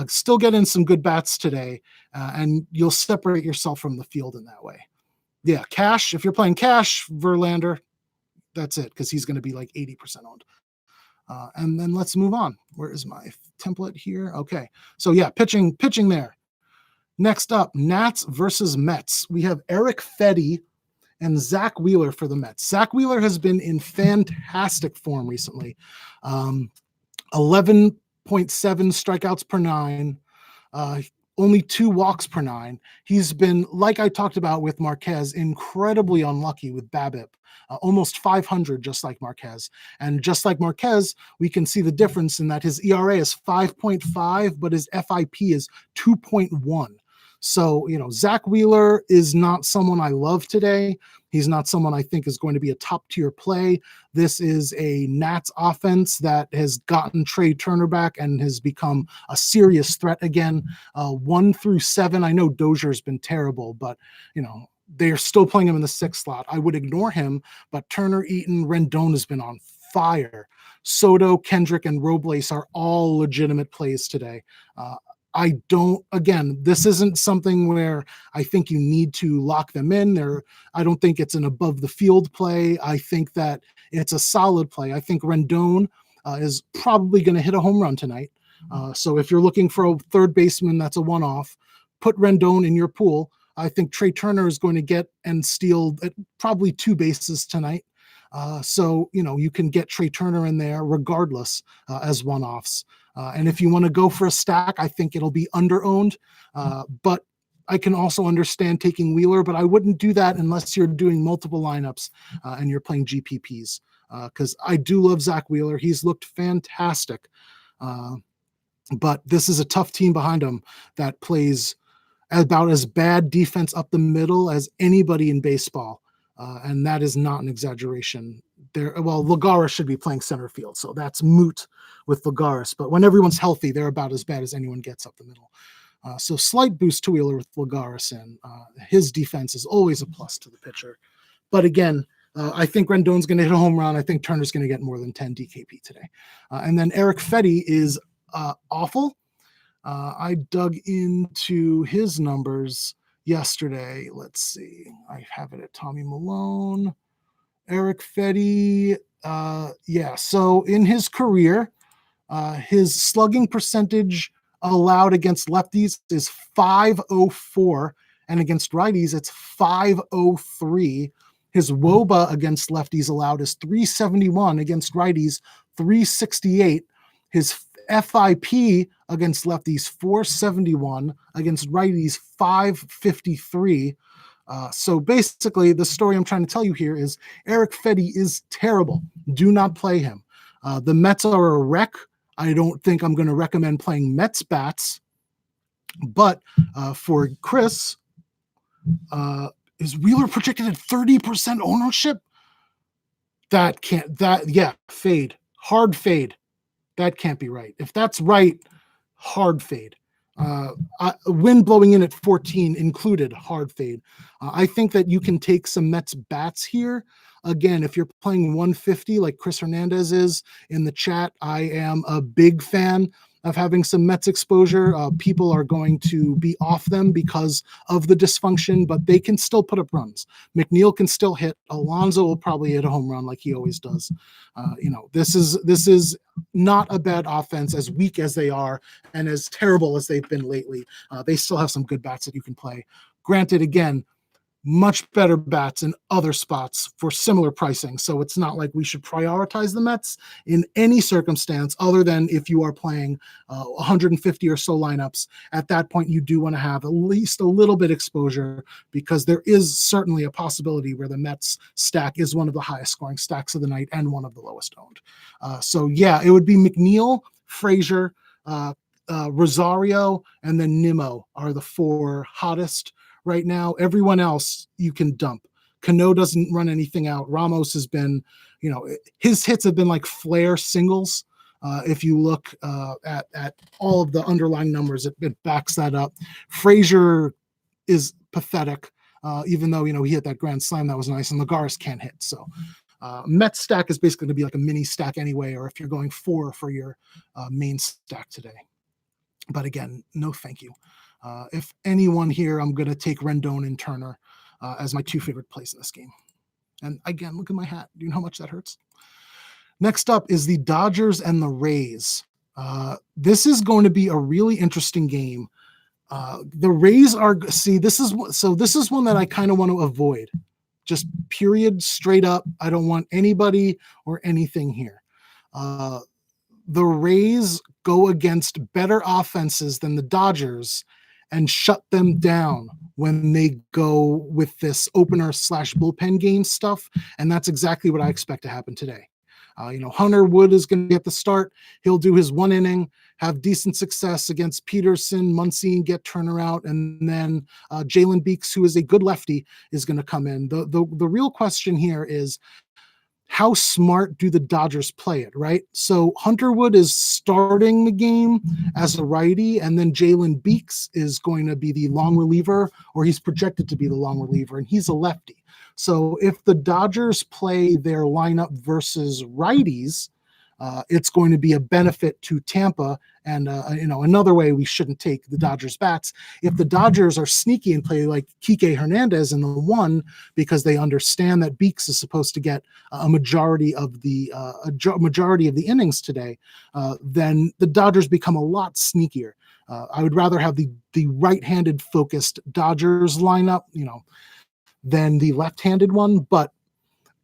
still get in some good bats today, and you'll separate yourself from the field in that way. Yeah, cash. If you're playing cash, Verlander, that's it, because he's going to be like 80% owned. And then let's move on. Where is my template here? Okay. So yeah, pitching there. Next up, Nats versus Mets. We have Eric Fedde and Zach Wheeler for the Mets. Zach Wheeler has been in fantastic form recently. 11.7 strikeouts per nine, only 2 walks per nine. He's been, like I talked about with Marquez, incredibly unlucky with BABIP, almost 500, just like Marquez. And just like Marquez, we can see the difference in that his ERA is 5.5, but his FIP is 2.1. So, Zach Wheeler is not someone I love today. He's not someone I think is going to be a top tier play. This is a Nats offense that has gotten Trey Turner back and has become a serious threat again. 1 through 7, I know Dozier's been terrible, but they're still playing him in the 6th slot. I would ignore him, but Turner, Eaton, Rendon has been on fire. Soto, Kendrick, and Robles are all legitimate plays today. This isn't something where I think you need to lock them in there. I don't think it's an above the field play. I think that it's a solid play. I think Rendon is probably going to hit a home run tonight. So if you're looking for a third baseman, that's a one-off. Put Rendon in your pool. I think Trey Turner is going to get and steal probably 2 bases tonight. So you can get Trey Turner in there regardless as one-offs. And if you want to go for a stack, I think it'll be under-owned. But I can also understand taking Wheeler, but I wouldn't do that unless you're doing multiple lineups and you're playing GPPs. Because I do love Zach Wheeler. He's looked fantastic. But this is a tough team behind him that plays about as bad defense up the middle as anybody in baseball. And that is not an exaggeration. Lagares should be playing center field, so that's moot with Lagares. But when everyone's healthy, they're about as bad as anyone gets up the middle. So slight boost to Wheeler with Lagares in. His defense is always a plus to the pitcher. But again, I think Rendon's going to hit a home run. I think Turner's going to get more than 10 DKP today. And then Eric Fetty is awful. I dug into his numbers yesterday. Let's see. I have it at Tommy Malone. Eric Fetty. So in his career, his slugging percentage allowed against lefties is .504, and against righties, it's .503. His WOBA against lefties allowed is .371, against righties, .368. His FIP against lefties, .471, against righties, .553. So basically, the story I'm trying to tell you here is Eric Fetty is terrible. Do not play him. The Mets are a wreck. I don't think I'm going to recommend playing Mets bats. But for Chris, is Wheeler projected at 30% ownership? Fade. Hard fade. That can't be right. If that's right, hard fade. Wind blowing in at 14 included, hard fade. I think that you can take some Mets bats here. Again, if you're playing 150 like Chris Hernandez is in the chat, I am a big fan of having some Mets exposure. People are going to be off them because of the dysfunction, but they can still put up runs. McNeil can still hit. Alonso will probably hit a home run like he always does. This is not a bad offense, as weak as they are and as terrible as they've been lately. They still have some good bats that you can play. Granted, again, much better bats in other spots for similar pricing. So it's not like we should prioritize the Mets in any circumstance other than if you are playing 150 or so lineups. At that point, you do want to have at least a little bit exposure because there is certainly a possibility where the Mets stack is one of the highest scoring stacks of the night and one of the lowest owned. It would be McNeil, Frazier, Rosario, and then Nimmo are the 4 hottest right now. Everyone else you can dump. Cano doesn't run anything out. Ramos has been, his hits have been like flare singles. If you look at all of the underlying numbers, it backs that up. Frazier is pathetic, even though, he hit that grand slam. That was nice. And Lagares can't hit. So Mets stack is basically going to be like a mini stack anyway, or if you're going 4 for your main stack today. But again, no thank you. If anyone here, I'm going to take Rendon and Turner as my 2 favorite plays in this game. And again, look at my hat. Do you know how much that hurts? Next up is the Dodgers and the Rays. This is going to be a really interesting game. The Rays are, this is one that I kind of want to avoid. Just period, straight up. I don't want anybody or anything here. The Rays go against better offenses than the Dodgers and shut them down when they go with this opener / bullpen game stuff. And that's exactly what I expect to happen today. Hunter Wood is going to get the start. He'll do his 1 inning, have decent success against Peterson, Muncy, and get turnaround. And then Jalen Beeks, who is a good lefty, is going to come in. The real question here is, how smart do the Dodgers play it, right? So Hunter Wood is starting the game as a righty, and then Jalen Beeks is going to be the long reliever, or he's projected to be the long reliever, and he's a lefty. So if the Dodgers play their lineup versus righties, it's going to be a benefit to Tampa. And, another way we shouldn't take the Dodgers bats. If the Dodgers are sneaky and play like Kike Hernandez in the 1, because they understand that Beeks is supposed to get a majority of the innings today, then the Dodgers become a lot sneakier. I would rather have the right-handed focused Dodgers lineup, than the left-handed one. But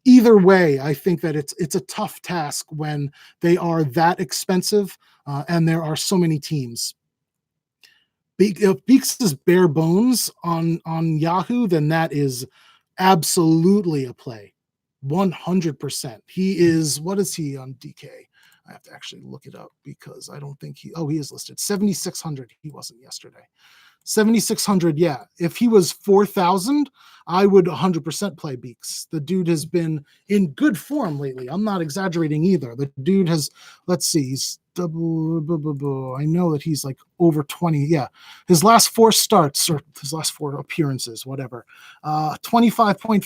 either way, I think that it's a tough task when they are that expensive and there are so many teams. If Beeks is bare bones on Yahoo, then that is absolutely a play, 100%. He is, what is he on DK? I have to actually look it up because I don't think he is listed 7,600. He wasn't yesterday. 7,600, yeah. If he was 4,000, I would 100% play Beeks. The dude has been in good form lately. I'm not exaggerating either. The dude has, let's see, he's I know that he's like over 20. Yeah. His last 4 starts, or his last 4 appearances, whatever. 25.5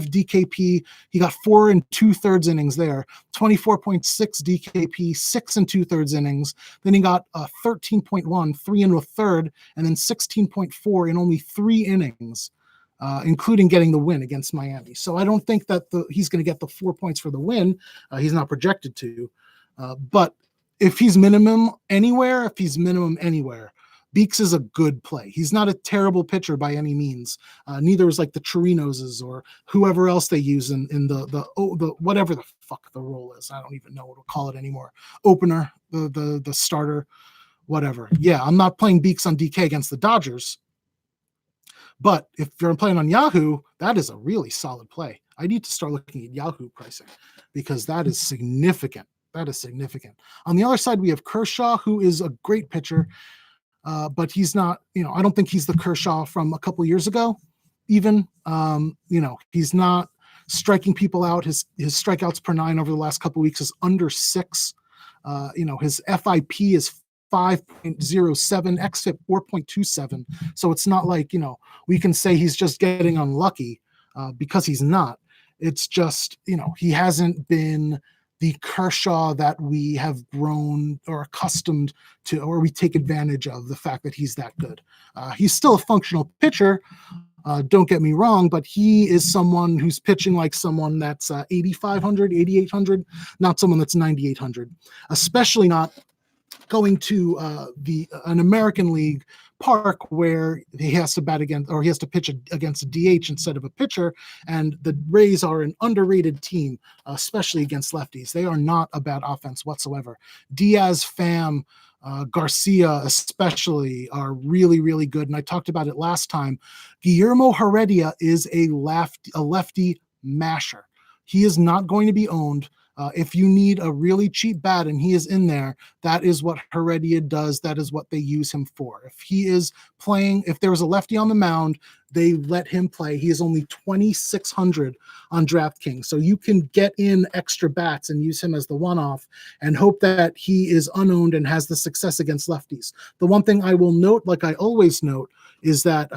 DKP. He got 4 2/3 innings there. 24.6 DKP, 6 2/3 innings. Then he got 13.1, 3 1/3, and then 16.4 in only 3 innings. Including getting the win against Miami. So I don't think that he's going to get the 4 points for the win. He's not projected to. But if he's minimum anywhere, Beeks is a good play. He's not a terrible pitcher by any means. Neither is like the Chirinos or whoever else they use in the whatever the fuck the role is. I don't even know what to call it anymore. Opener, the starter, whatever. Yeah, I'm not playing Beeks on DK against the Dodgers. But if you're playing on Yahoo, that is a really solid play. I need to start looking at Yahoo pricing because that is significant. That is significant. On the other side, we have Kershaw, who is a great pitcher, but he's not, I don't think he's the Kershaw from a couple years ago, even. He's not striking people out. His strikeouts per 9 over the last couple of weeks is under 6. His FIP is 5.07, xFIP 4.27. So it's not like, we can say he's just getting unlucky because he's not. It's just, he hasn't been the Kershaw that we have grown or accustomed to, or we take advantage of the fact that he's that good. He's still a functional pitcher. Don't get me wrong, but he is someone who's pitching like someone that's 8,500, 8,800, not someone that's 9,800, especially not going to an American League park where he has to bat against, or he has to pitch against a DH instead of a pitcher. And the Rays are an underrated team, especially against lefties. They are not a bad offense whatsoever. Diaz, Pham, Garcia especially are really, really good. And I talked about it last time. Guillermo Heredia is a lefty masher. He is not going to be owned. If you need a really cheap bat and he is in there, that is what Heredia does. That is what they use him for. If he is playing, if there was a lefty on the mound, they let him play. He is only 2,600 on DraftKings. So you can get in extra bats and use him as the one-off and hope that he is unowned and has the success against lefties. The one thing I will note, like I always note, is that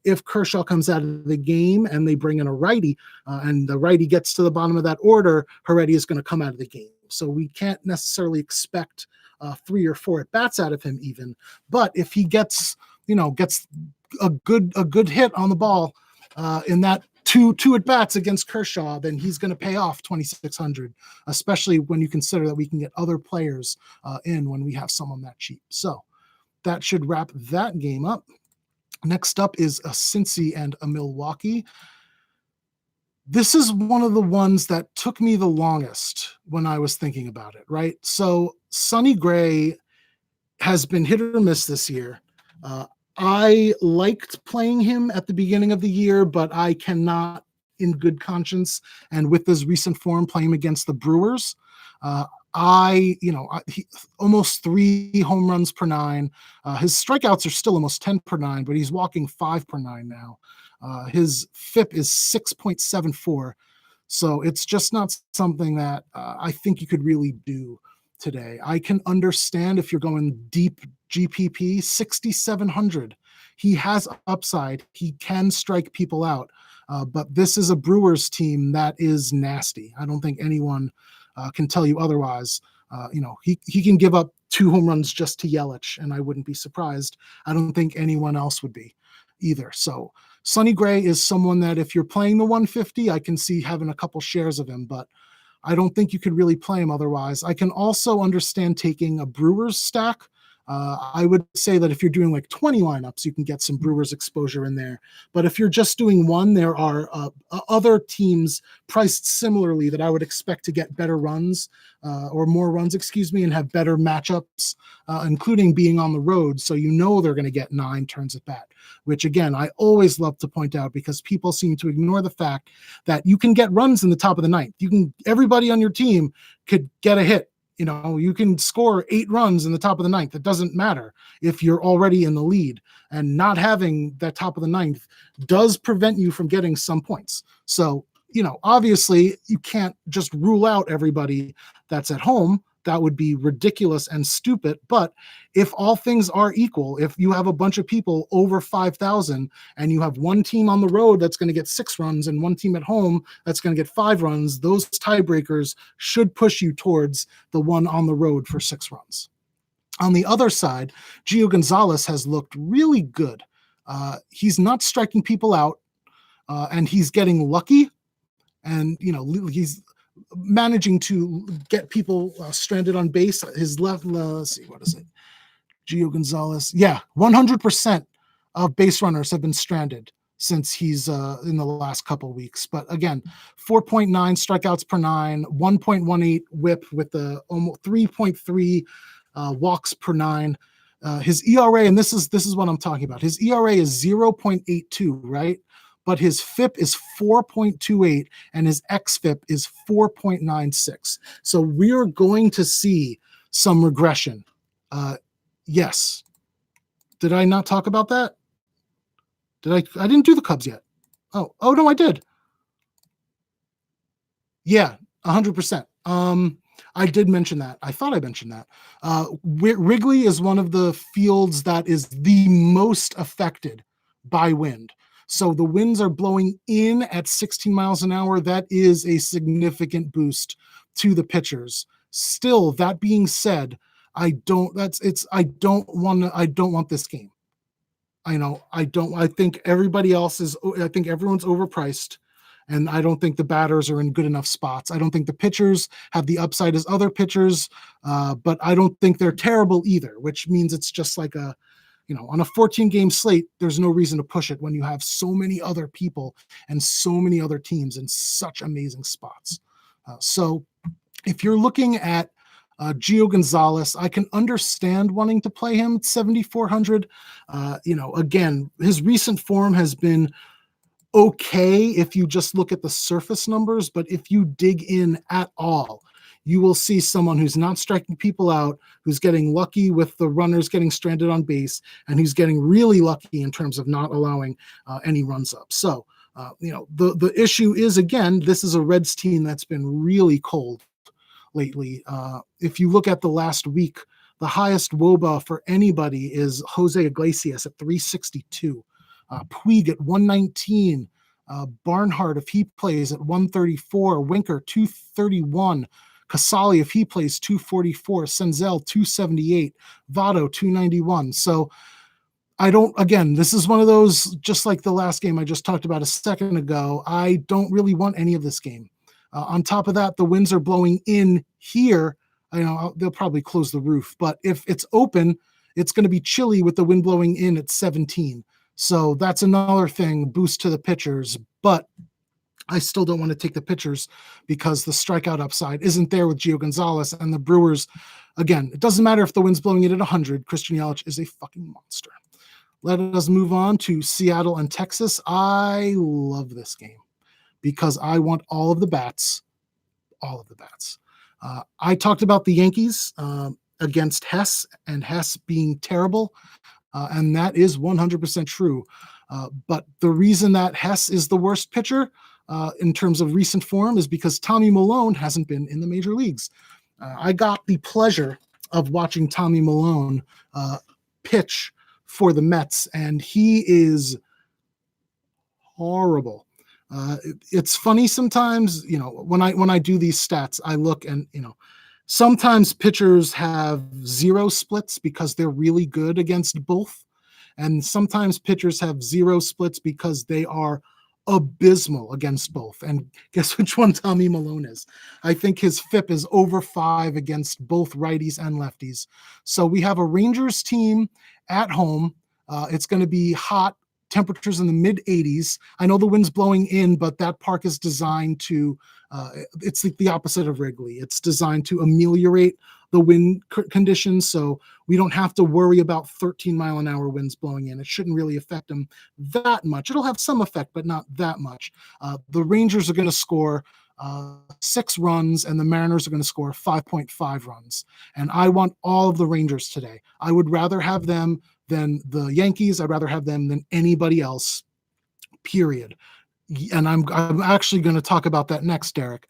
if Kershaw comes out of the game and they bring in a righty and the righty gets to the bottom of that order, Heredia is going to come out of the game. So we can't necessarily expect 3 or 4 at-bats out of him even. But if he gets a good hit on the ball in that two at-bats against Kershaw, then he's going to pay off 2,600, especially when you consider that we can get other players in when we have someone that cheap. So that should wrap that game up. Next up is a Cincy and a Milwaukee. This is one of the ones that took me the longest when I was thinking about it, right? So Sonny Gray has been hit or miss this year. I liked playing him at the beginning of the year, but I cannot, in good conscience, and with his recent form, play him against the Brewers. Uh, almost 3 home runs per 9. His strikeouts are still almost 10 per 9, but he's walking 5 per 9 now. His FIP is 6.74. So it's just not something that I think you could really do today. I can understand if you're going deep GPP, 6,700. He has upside. He can strike people out. But this is a Brewers team that is nasty. I don't think anyone can tell you otherwise. He can give up 2 home runs just to Yelich, and I wouldn't be surprised. I don't think anyone else would be either. So Sonny Gray is someone that if you're playing the 150, I can see having a couple shares of him, but I don't think you could really play him otherwise. I can also understand taking a Brewers stack. I would say that if you're doing like 20 lineups, you can get some Brewers exposure in there. But if you're just doing one, there are other teams priced similarly that I would expect to get better runs or more runs, and have better matchups, including being on the road. So they're going to get 9 turns at bat, which again, I always love to point out because people seem to ignore the fact that you can get runs in the top of the ninth. Everybody on your team could get a hit. You can score 8 runs in the top of the ninth. It doesn't matter if you're already in the lead, and not having that top of the ninth does prevent you from getting some points. So, obviously you can't just rule out everybody that's at home. That would be ridiculous and stupid. But if all things are equal, if you have a bunch of people over 5,000 and you have one team on the road that's going to get 6 runs and one team at home that's going to get 5 runs, those tiebreakers should push you towards the one on the road for 6 runs. On the other side, Gio Gonzalez has looked really good. He's not striking people out, and he's getting lucky, and he's managing to get people stranded on base. His left, let's see, what is it? Gio Gonzalez. Yeah, 100% of base runners have been stranded since he's in the last couple of weeks. But again, 4.9 strikeouts per 9, 1.18 whip with the almost 3.3 walks per 9. His ERA, and this is what I'm talking about. His ERA is 0.82, right? But his FIP is 4.28 and his XFIP is 4.96. So we're going to see some regression. Yes. Did I not talk about that? I didn't do the Cubs yet. Oh no, I did. Yeah, 100%. I did mention that. I thought I mentioned that. Wrigley is one of the fields that is the most affected by wind. So the winds are blowing in at 16 miles an hour. That is a significant boost to the pitchers. Still, that being said, I don't want this game. I think everyone's overpriced, and I don't think the batters are in good enough spots. I don't think the pitchers have the upside as other pitchers, but I don't think they're terrible either, which means it's just like on a 14-game slate, there's no reason to push it when you have so many other people and so many other teams in such amazing spots. So if you're looking at Gio Gonzalez, I can understand wanting to play him at 7,400. Again, his recent form has been okay if you just look at the surface numbers, but if you dig in at all, you will see someone who's not striking people out, who's getting lucky with the runners getting stranded on base, and who's getting really lucky in terms of not allowing any runs up. So, the issue is, again, this is a Reds team that's been really cold lately. If you look at the last week, the highest WOBA for anybody is Jose Iglesias at 362, Puig at 119, Barnhart, if he plays, at 134, Winker 231, Casali, if he plays, 244, Senzel 278, Votto 291. So this is one of those, just like the last game I just talked about a second ago, I don't really want any of this game. On top of that, the winds are blowing in here. They'll probably close the roof, but if it's open, it's going to be chilly with the wind blowing in at 17. So that's another thing, boost to the pitchers. But I still don't want to take the pitchers because the strikeout upside isn't there with Gio Gonzalez. And the Brewers, again, it doesn't matter if the wind's blowing it at 100. Christian Yelich is a fucking monster. Let us move on to Seattle and Texas. I love this game because I want all of the bats. I talked about the Yankees against Hess and Hess being terrible, and that is 100% true. But the reason that Hess is the worst pitcher in terms of recent form is because Tommy Milone hasn't been in the major leagues. I got the pleasure of watching Tommy Milone pitch for the Mets, and he is horrible. It's funny sometimes, when I do these stats, I look and, sometimes pitchers have zero splits because they're really good against both. And sometimes pitchers have zero splits because they are abysmal against both. And guess which one Tommy Milone is? I think his FIP is over 5 against both righties and lefties. So we have a Rangers team at home. It's going to be hot. Temperatures in the mid 80s. I know the wind's blowing in, but that park is designed to, it's like the opposite of Wrigley. It's designed to ameliorate the wind conditions, so we don't have to worry about 13-mile-an-hour winds blowing in. It shouldn't really affect them that much. It'll have some effect, but not that much. The Rangers are going to score 6 runs, and the Mariners are going to score 5.5 runs. And I want all of the Rangers today. I would rather have them than the Yankees. I'd rather have them than anybody else, period. And I'm actually going to talk about that next, Derek.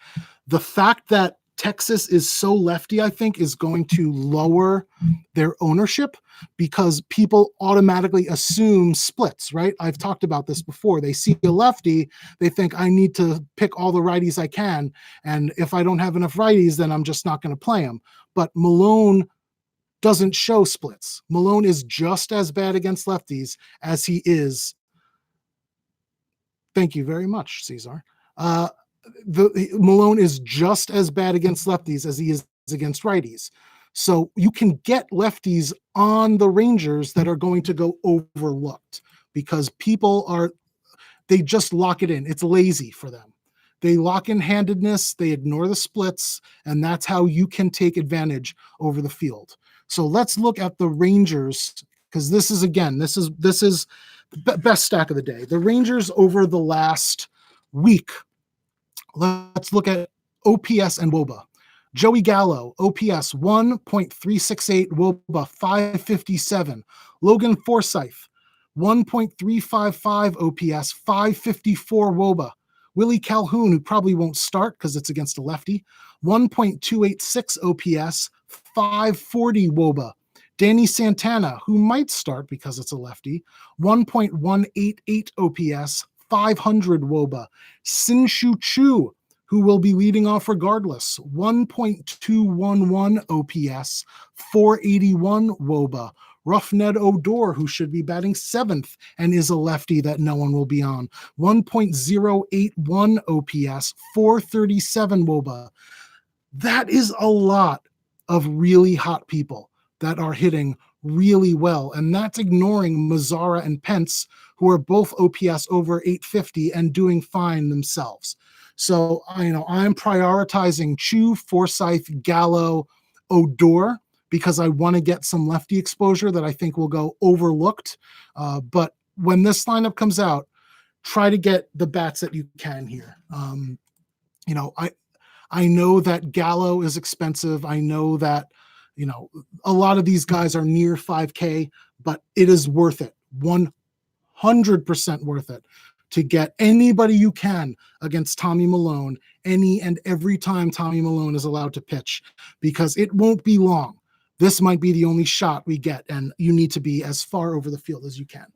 The fact that Texas is so lefty, I think, is going to lower their ownership because people automatically assume splits, right? I've talked about this before. They see a lefty, they think I need to pick all the righties I can. And if I don't have enough righties, then I'm just not going to play them. But Milone doesn't show splits. Milone is just as bad against lefties as he is. Thank you very much, Cesar. Milone is just as bad against lefties as he is against righties. So you can get lefties on the Rangers that are going to go overlooked because they just lock it in. It's lazy for them. They lock in handedness, they ignore the splits, and that's how you can take advantage over the field. So let's look at the Rangers, because this is the best stack of the day. The Rangers over the last week. Let's look at OPS and WOBA. Joey Gallo, OPS 1.368, WOBA 557. Logan Forsythe, 1.355 OPS, 554 WOBA. Willie Calhoun, who probably won't start because it's against a lefty, 1.286 OPS, 540 WOBA. Danny Santana, who might start because it's a lefty, 1.188 OPS, 500 WOBA. Sin-Shu Chu, who will be leading off regardless, 1.211 OPS, 481 WOBA. Roughneck Odor, who should be batting 7th and is a lefty that no one will be on, 1.081 OPS, 437 WOBA. That is a lot of really hot people that are hitting really well, and that's ignoring Mazzara and Pence, who are both OPS over 850 and doing fine themselves. So, I'm prioritizing Chu, Forsythe, Gallo, Odor, because I want to get some lefty exposure that I think will go overlooked. But when this lineup comes out, try to get the bats that you can here. I know that Gallo is expensive. I know that, a lot of these guys are near 5K, but it is worth it. 100% worth it to get anybody you can against Tommy Milone any and every time Tommy Milone is allowed to pitch, because it won't be long. This might be the only shot we get, and you need to be as far over the field as you can.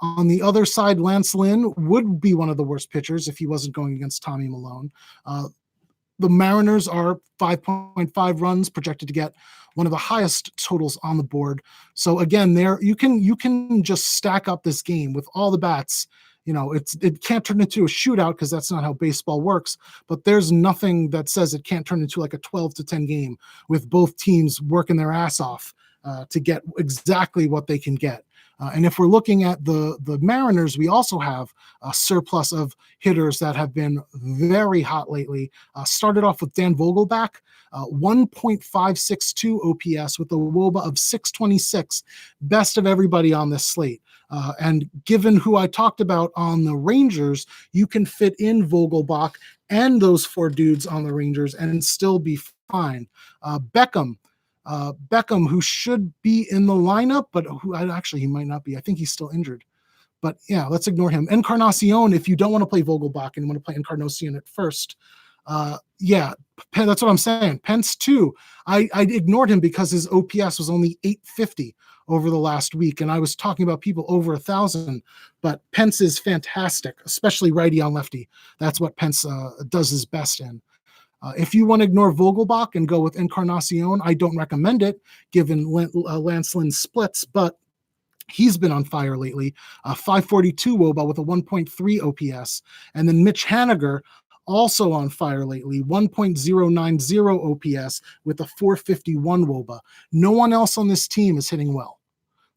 On the other side, Lance Lynn would be one of the worst pitchers if he wasn't going against Tommy Milone. The Mariners are 5.5 runs projected to get one of the highest totals on the board. So again, you can just stack up this game with all the bats. It can't turn into a shootout because that's not how baseball works, but there's nothing that says it can't turn into like a 12-10 game with both teams working their ass off to get exactly what they can get. And if we're looking at the Mariners, we also have a surplus of hitters that have been very hot lately. Started off with Dan Vogelbach, 1.562 OPS with a WOBA of 626, best of everybody on this slate. And given who I talked about on the Rangers, you can fit in Vogelbach and those four dudes on the Rangers and still be fine. Beckham, who should be in the lineup, but who actually he might not be. I think he's still injured. But yeah, let's ignore him. Encarnacion, if you don't want to play Vogelbach and you want to play Encarnacion at first, yeah, that's what I'm saying. Pence too. I ignored him because his OPS was only 850 over the last week, and I was talking about people over 1,000. But Pence is fantastic, especially righty on lefty. That's what Pence does his best in. If you want to ignore Vogelbach and go with Encarnacion, I don't recommend it, given Lance Lynn's splits, but he's been on fire lately. 542 WOBA with a 1.3 OPS. And then Mitch Haniger, also on fire lately, 1.090 OPS with a 451 WOBA. No one else on this team is hitting well.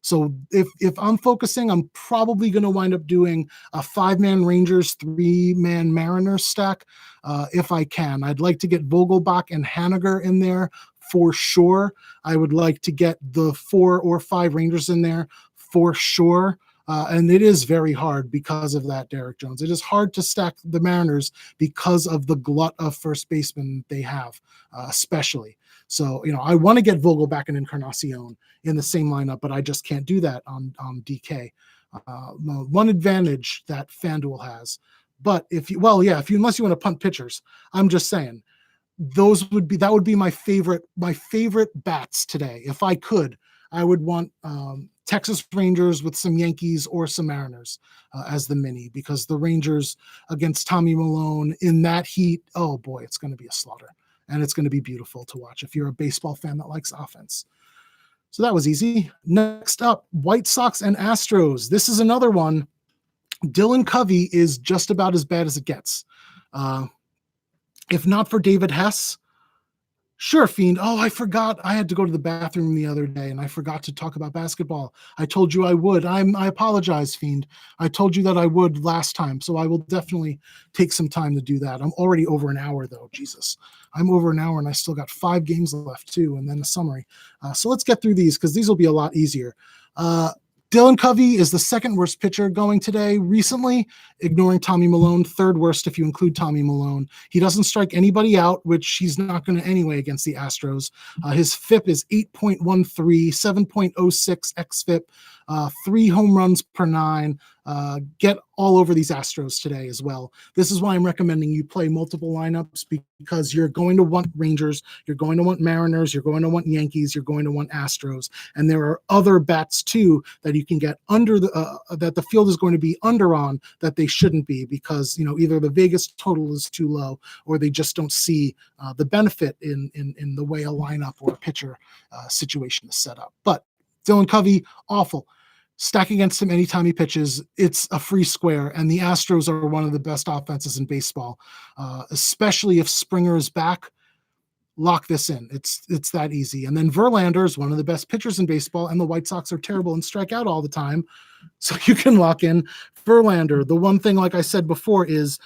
So if I'm focusing, I'm probably going to wind up doing a 5-man Rangers, 3-man Mariners stack if I can. I'd like to get Vogelbach and Haniger in there for sure. I would like to get the 4 or 5 Rangers in there for sure. And it is very hard because of that, Derek Jones. It is hard to stack the Mariners because of the glut of first basemen they have, especially. So, I want to get Vogelbach and Encarnacion in the same lineup, but I just can't do that on DK. One advantage that FanDuel has. But unless you want to punt pitchers, I'm just saying that would be my favorite bats today. If I could, I would want Texas Rangers with some Yankees or some Mariners as the mini, because the Rangers against Tommy Milone in that heat, oh boy, it's going to be a slaughter. And it's going to be beautiful to watch if you're a baseball fan that likes offense. So that was easy. Next up, White Sox and Astros. This is another one. Dylan Covey is just about as bad as it gets. If not for David Hess, sure, Fiend. Oh, I forgot. I had to go to the bathroom the other day, and I forgot to talk about basketball. I told you I would. I apologize, Fiend. I told you that I would last time, so I will definitely take some time to do that. I'm already over an hour, though. Jesus. I'm over an hour, and I still got 5 games left, too, and then the summary. So let's get through these, because these will be a lot easier. Dylan Covey is the second worst pitcher going today recently, ignoring Tommy Milone, third worst if you include Tommy Milone. He doesn't strike anybody out, which he's not going to anyway against the Astros. His FIP is 8.13, 7.06 xFIP, 3 home runs per 9. Get all over these Astros today as well. This is why I'm recommending you play multiple lineups, because you're going to want Rangers, you're going to want Mariners, you're going to want Yankees, you're going to want Astros, and there are other bats too that you can get under that the field is going to be under on that they shouldn't be, because either the Vegas total is too low or they just don't see the benefit in the way a lineup or a pitcher situation is set up. But Dylan Covey, awful. Stack against him anytime he pitches, it's a free square, and the Astros are one of the best offenses in baseball, especially if Springer is back. Lock this in. It's that easy. And then Verlander is one of the best pitchers in baseball, and the White Sox are terrible and strike out all the time, so you can lock in Verlander. The one thing, like I said before, is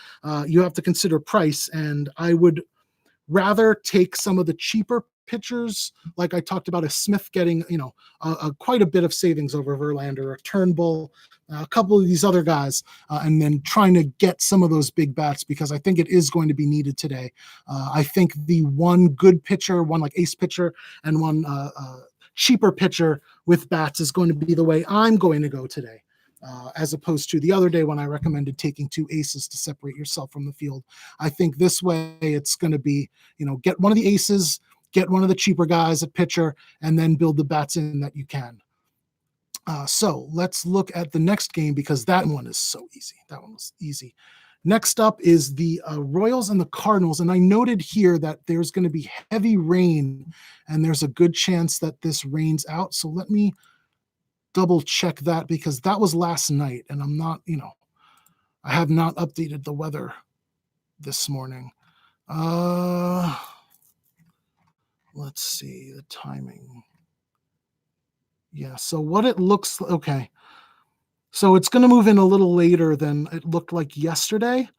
you have to consider price, and I would rather take some of the cheaper pitchers, like I talked about, a Smith getting quite a bit of savings over Verlander, a Turnbull, a couple of these other guys, and then trying to get some of those big bats, because I think it is going to be needed today. I think the one good pitcher, one like ace pitcher, and one cheaper pitcher with bats is going to be the way I'm going to go today. As opposed to the other day when I recommended taking 2 aces to separate yourself from the field. I think this way it's going to be, get one of the aces, get one of the cheaper guys at pitcher, and then build the bats in that you can. So let's look at the next game, because that one is so easy. That one was easy. Next up is the Royals and the Cardinals. And I noted here that there's going to be heavy rain, and there's a good chance that this rains out. So let me double check that, because that was last night, and I'm not, I have not updated the weather this morning. Let's see the timing. Yeah, so what it looks okay. So it's going to move in a little later than it looked like yesterday.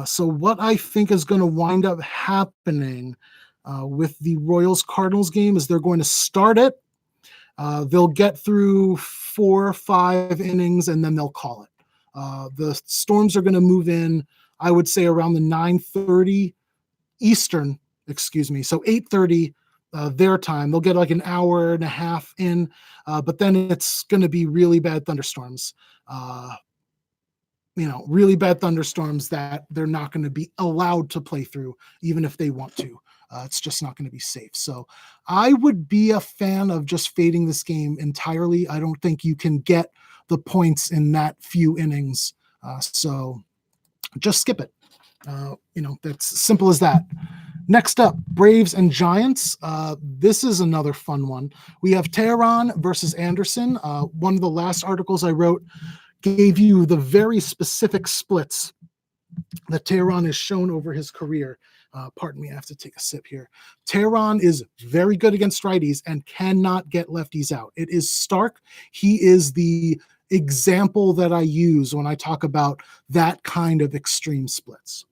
So what I think is going to wind up happening with the Royals Cardinals game is they're going to start it. They'll get through 4 or 5 innings and then they'll call it. The Storms are going to move in, I would say, around the 9:30 Eastern, excuse me, so 8:30 their time. They'll get like an hour and a half in, but then it's going to be really bad thunderstorms. Really bad thunderstorms that they're not going to be allowed to play through, even if they want to. It's just not going to be safe. So I would be a fan of just fading this game entirely. I don't think you can get the points in that few innings. So just skip it. That's simple as that. Next up, Braves and Giants. This is another fun one. We have Tehran versus Anderson. One of the last articles I wrote gave you the very specific splits that Tehran has shown over his career. Pardon me, I have to take a sip here. Tehran is very good against righties and cannot get lefties out. It is stark. He is the example that I use when I talk about that kind of extreme splits.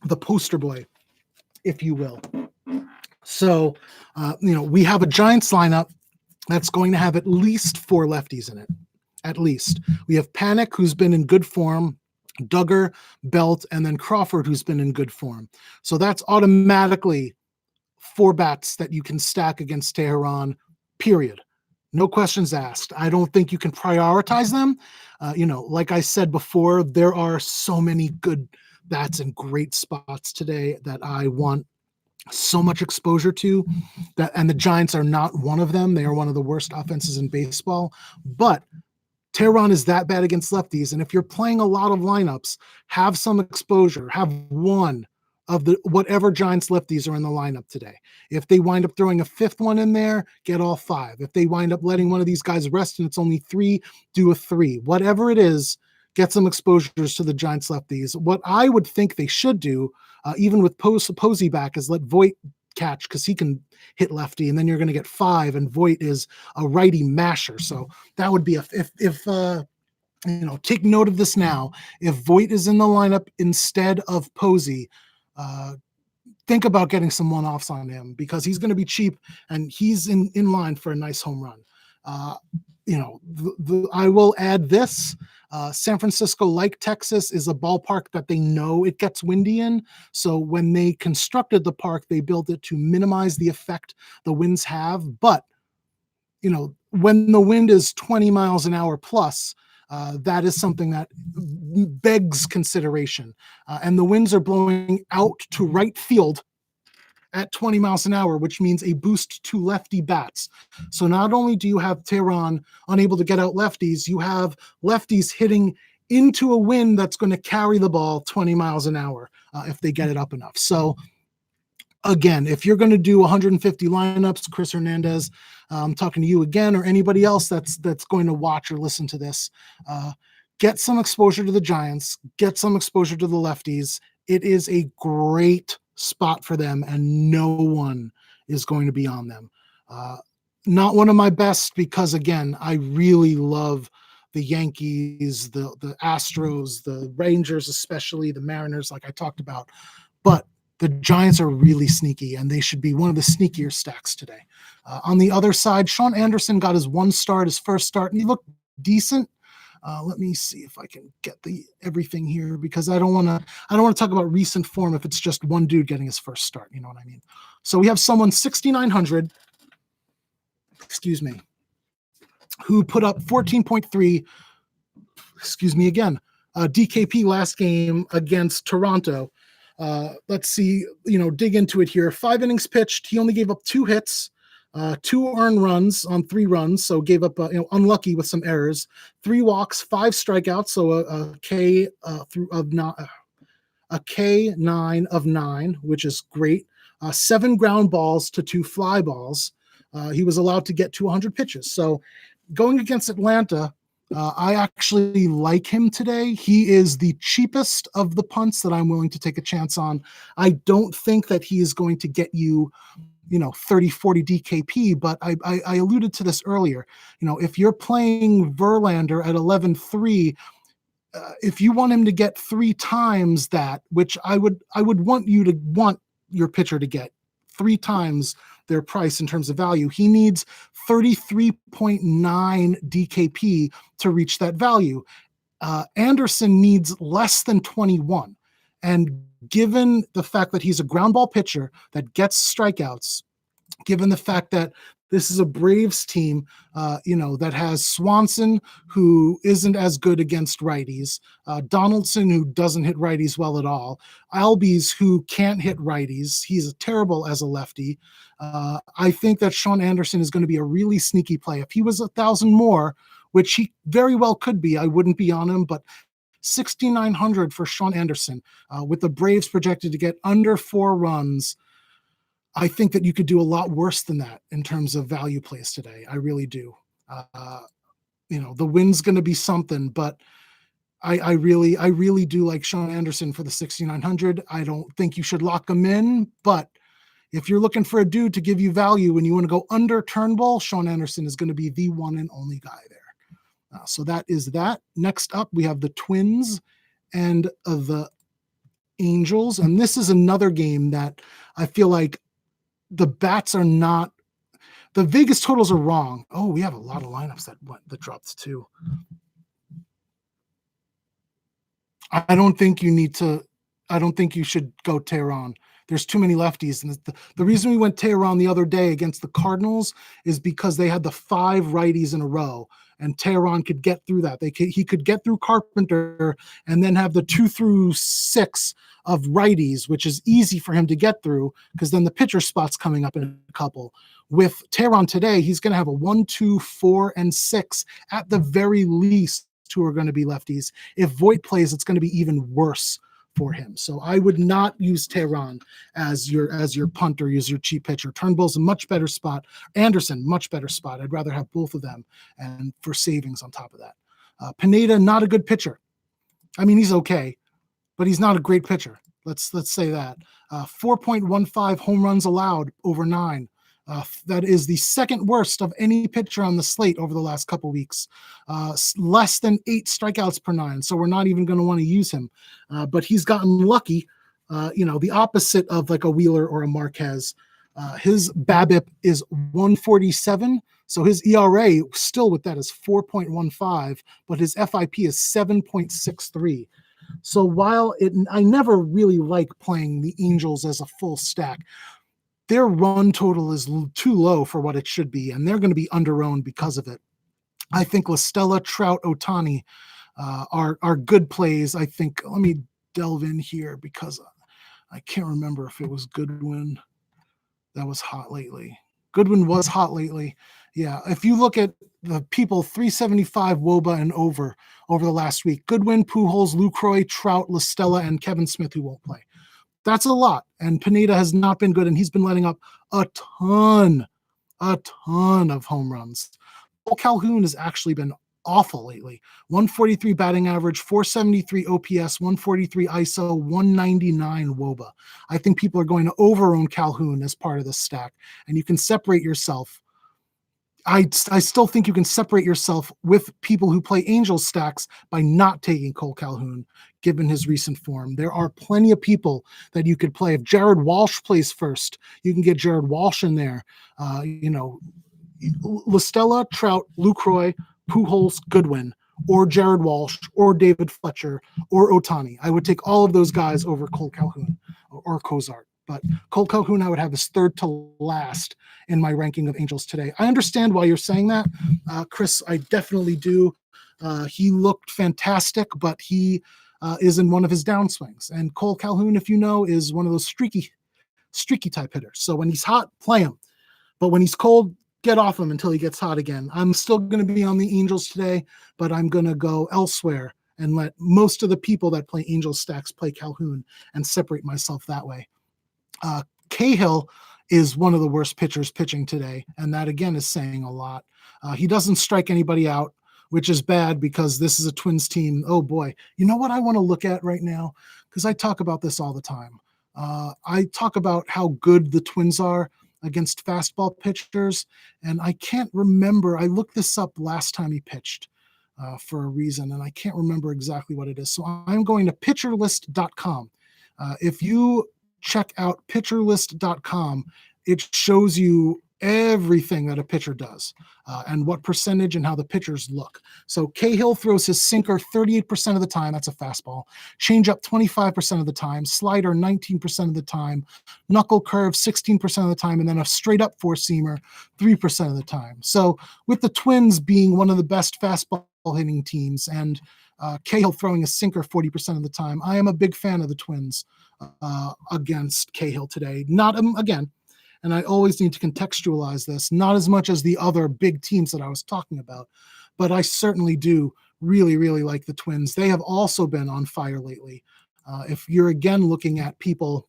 The poster boy, if you will. So, we have a Giants lineup that's going to have at least 4 lefties in it. At least. We have Panic, who's been in good form, Duggar, Belt, and then Crawford, who's been in good form. So that's automatically 4 bats that you can stack against Tehran, period. No questions asked. I don't think you can prioritize them. Like I said before, there are so many good bats in great spots today that I want so much exposure to that, and the Giants are not one of them. They are one of the worst offenses in baseball, but Tehran is that bad against lefties. And if you're playing a lot of lineups, have some exposure, have one of the whatever Giants lefties are in the lineup today. If they wind up throwing a 5th one in there, get all 5. If they wind up letting one of these guys rest and it's only 3, do a 3. Whatever it is, get some exposures to the Giants lefties. What I would think they should do, even with Posey back, is let Voit catch because he can hit lefty, and then you're going to get 5, and Voit is a righty masher. So that would be take note of this now. If Voit is in the lineup instead of Posey, think about getting some one-offs on him because he's going to be cheap and he's in line for a nice home run. I will add this. San Francisco, like Texas, is a ballpark that they know it gets windy in. So when they constructed the park, they built it to minimize the effect the winds have. But, when the wind is 20 miles an hour plus, that is something that begs consideration. And the winds are blowing out to right field at 20 miles an hour, which means a boost to lefty bats. So not only do you have Tehran unable to get out lefties, you have lefties hitting into a wind that's going to carry the ball 20 miles an hour if they get it up enough. So again, if you're going to do 150 lineups, Chris Hernandez, I'm talking to you again, or anybody else that's going to watch or listen to this, get some exposure to the Giants, get some exposure to the lefties. It is a great spot for them, and no one is going to be on them. Not one of my best because, again, I really love the Yankees, the Astros, the Rangers, especially the Mariners, like I talked about. But the Giants are really sneaky, and they should be one of the sneakier stacks today. On the other side, Sean Anderson got his first start, and he looked decent. Let me see if I can get everything here because I don't want to talk about recent form if it's just one dude getting his first start. You know what I mean? So we have someone 6,900, who put up 14.3. Excuse me again. DKP last game against Toronto. Let's see. Dig into it here. 5 innings pitched. He only gave up 2 hits. 2 earned runs on 3 runs, so gave up, unlucky with some errors. 3 walks, 5 strikeouts, so a K9 of 9, which is great. 7 ground balls to 2 fly balls. He was allowed to get to 100 pitches. So going against Atlanta, I actually like him today. He is the cheapest of the punts that I'm willing to take a chance on. I don't think that he is going to get you, 30, 40 DKP, but I alluded to this earlier. If you're playing Verlander at 11.3, if you want him to get 3 times that, which I would want you to want your pitcher to get 3 times their price in terms of value, he needs 33.9 DKP to reach that value. Anderson needs less than 21. And given the fact that he's a ground ball pitcher that gets strikeouts, given the fact that this is a Braves team, that has Swanson, who isn't as good against righties, Donaldson, who doesn't hit righties well at all, Albies, who can't hit righties. He's terrible as a lefty. I think that Sean Anderson is going to be a really sneaky play. If he was 1,000 more, which he very well could be, I wouldn't be on him, but 6,900 for Sean Anderson, with the Braves projected to get under 4 runs. I think that you could do a lot worse than that in terms of value plays today. I really do. The win's going to be something, but I really do like Sean Anderson for the 6,900. I don't think you should lock him in, but if you're looking for a dude to give you value and you want to go under Turnbull, Sean Anderson is going to be the one and only guy there. So that is that. Next up, we have the Twins and the Angels, and this is another game that I feel like the bats are not, the Vegas totals are wrong. Oh, we have a lot of lineups that dropped too. I don't think you should go Tehran. There's too many lefties. And the reason we went Tehran the other day against the Cardinals is because they had the 5 righties in a row, and Tehran could get through that. He could get through Carpenter and then have the 2 through 6 of righties, which is easy for him to get through because then the pitcher spot's coming up in a couple. With Tehran today, he's going to have a 1, 2, 4, and 6 at the very least, who are going to be lefties. If Voit plays, it's going to be even worse for him. So I would not use Tehran as your punter, use your cheap pitcher. Turnbull's a much better spot. Anderson, much better spot. I'd rather have both of them, and for savings on top of that. Pineda, not a good pitcher. I mean, he's okay, but he's not a great pitcher. Let's say that. 4.15 home runs allowed over 9. That is the second worst of any pitcher on the slate over the last couple weeks. Less than 8 strikeouts per 9, so we're not even going to want to use him. But he's gotten lucky, the opposite of like a Wheeler or a Marquez. His BABIP is 147, so his ERA still with that is 4.15, but his FIP is 7.63. So while I never really like playing the Angels as a full stack, their run total is too low for what it should be, and they're going to be under-owned because of it. I think La Stella, Trout, Ohtani are good plays. I think, let me delve in here because I can't remember if it was Goodwin that was hot lately. Goodwin was hot lately. Yeah, if you look at the people, 375 WOBA and over the last week, Goodwin, Pujols, Lucroy, Trout, La Stella, and Kevin Smith, who won't play. That's a lot. And Pineda has not been good, and he's been letting up a ton of home runs. Cole Calhoun has actually been awful lately. 143 batting average, 473 OPS, 143 ISO, 199 WOBA. I think people are going to over-own Calhoun as part of this stack, and you can separate yourself. I still think you can separate yourself with people who play Angels stacks by not taking Cole Calhoun, given his recent form. There are plenty of people that you could play. If Jared Walsh plays first, you can get Jared Walsh in there. La Stella, Trout, Lucroy, Pujols, Goodwin, or Jared Walsh, or David Fletcher, or Ohtani. I would take all of those guys over Cole Calhoun or Cozart. But Cole Calhoun, I would have as third to last in my ranking of Angels today. I understand why you're saying that, Chris. I definitely do. He looked fantastic, but he is in one of his downswings. And Cole Calhoun, if you know, is one of those streaky type hitters. So when he's hot, play him. But when he's cold, get off him until he gets hot again. I'm still going to be on the Angels today, but I'm going to go elsewhere and let most of the people that play Angels stacks play Calhoun and separate myself that way. Cahill is one of the worst pitchers pitching today, and that again is saying a lot. He doesn't strike anybody out, which is bad because this is a Twins team. Oh boy. You know what I want to look at right now? Because I talk about this all the time. I talk about how good the Twins are against fastball pitchers, and I can't remember. I looked this up last time he pitched for a reason, and I can't remember exactly what it is. So I'm going to pitcherlist.com. If you check out pitcherlist.com, it shows you everything that a pitcher does and what percentage and how the pitchers look. So Cahill throws his sinker 38% of the time. That's a fastball. Changeup 25% of the time. Slider 19% of the time. Knuckle curve 16% of the time. And then a straight up four-seamer 3% of the time. So with the Twins being one of the best fastball hitting teams and Cahill throwing a sinker 40% of the time, I am a big fan of the Twins against Cahill today. Not again, and I always need to contextualize this, not as much as the other big teams that I was talking about, but I certainly do really, really like the Twins. They have also been on fire lately. If you're again looking at people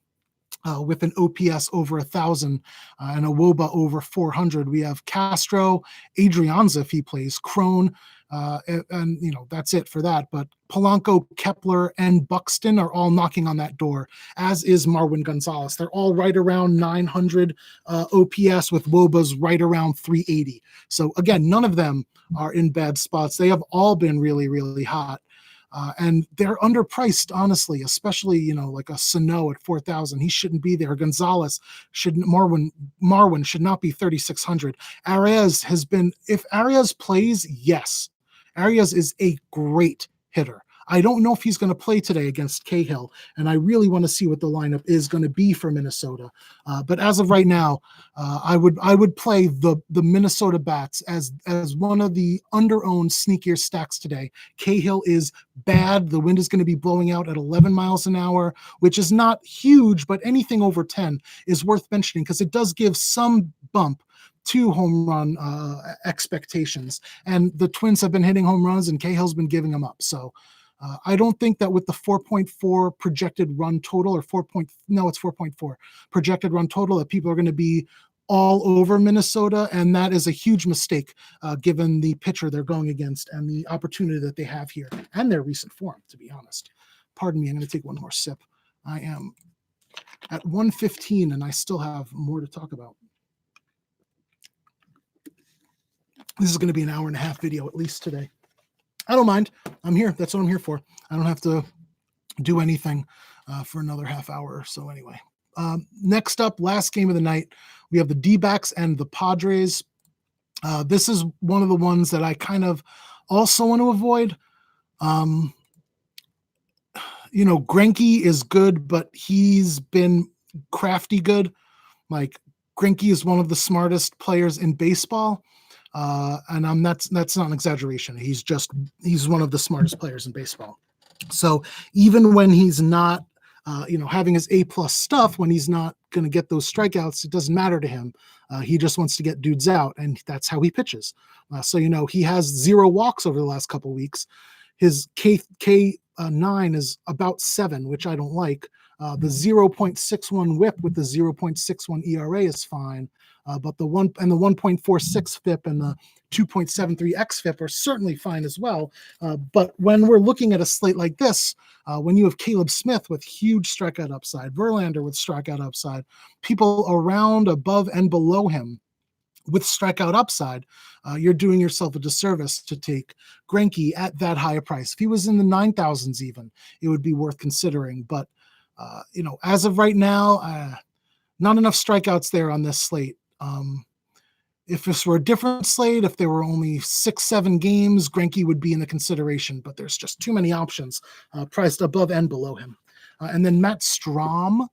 with an OPS over 1,000 and a WOBA over 400, we have Castro, Adrianza if he plays, Crone, and that's it for that. But Polanco, Kepler, and Buxton are all knocking on that door, as is Marwin Gonzalez. They're all right around 900 OPS with WOBAs right around 380. So again, none of them are in bad spots. They have all been really, really hot. And they're underpriced, honestly, especially, like a Sano at 4,000. He shouldn't be there. Gonzalez Marwin should not be 3,600. Arias has been, if Arias plays, yes. Arias is a great hitter. I don't know if he's going to play today against Cahill, and I really want to see what the lineup is going to be for Minnesota. But as of right now, I would play the Minnesota bats as one of the under-owned sneakier stacks today. Cahill is bad. The wind is going to be blowing out at 11 miles an hour, which is not huge, but anything over 10 is worth mentioning because it does give some bump to home run expectations. And the Twins have been hitting home runs, and Cahill's been giving them up. So I don't think that with the 4.4 projected run total, or it's 4.4 projected run total, that people are going to be all over Minnesota, and that is a huge mistake given the pitcher they're going against and the opportunity that they have here and their recent form, to be honest. Pardon me, I'm going to take one more sip. I am at 1:15, and I still have more to talk about. This is going to be an hour and a half video at least today. I don't mind. I'm here. That's what I'm here for. I don't have to do anything for another half hour or so anyway. Next up, last game of the night, we have the D-backs and the Padres. This is one of the ones that I kind of also want to avoid. Greinke is good, but he's been crafty good. Like, Greinke is one of the smartest players in baseball. And that's not an exaggeration. He's one of the smartest players in baseball. So even when he's not, having his A+ stuff, when he's not going to get those strikeouts, it doesn't matter to him. He just wants to get dudes out, and that's how he pitches. So he has 0 walks over the last couple of weeks. His K9 is about 7, which I don't like. The 0.61 WHIP with the 0.61 ERA is fine. But the 1.46 FIP and the 2.73 xFIP are certainly fine as well. But when we're looking at a slate like this, when you have Caleb Smith with huge strikeout upside, Verlander with strikeout upside, people around, above, and below him with strikeout upside, you're doing yourself a disservice to take Greinke at that high a price. If he was in the 9,000s even, it would be worth considering. But, as of right now, not enough strikeouts there on this slate. If this were a different slate, if there were only 6-7 games, Greinke would be in the consideration, but there's just too many options priced above and below him. And then Matt Strahm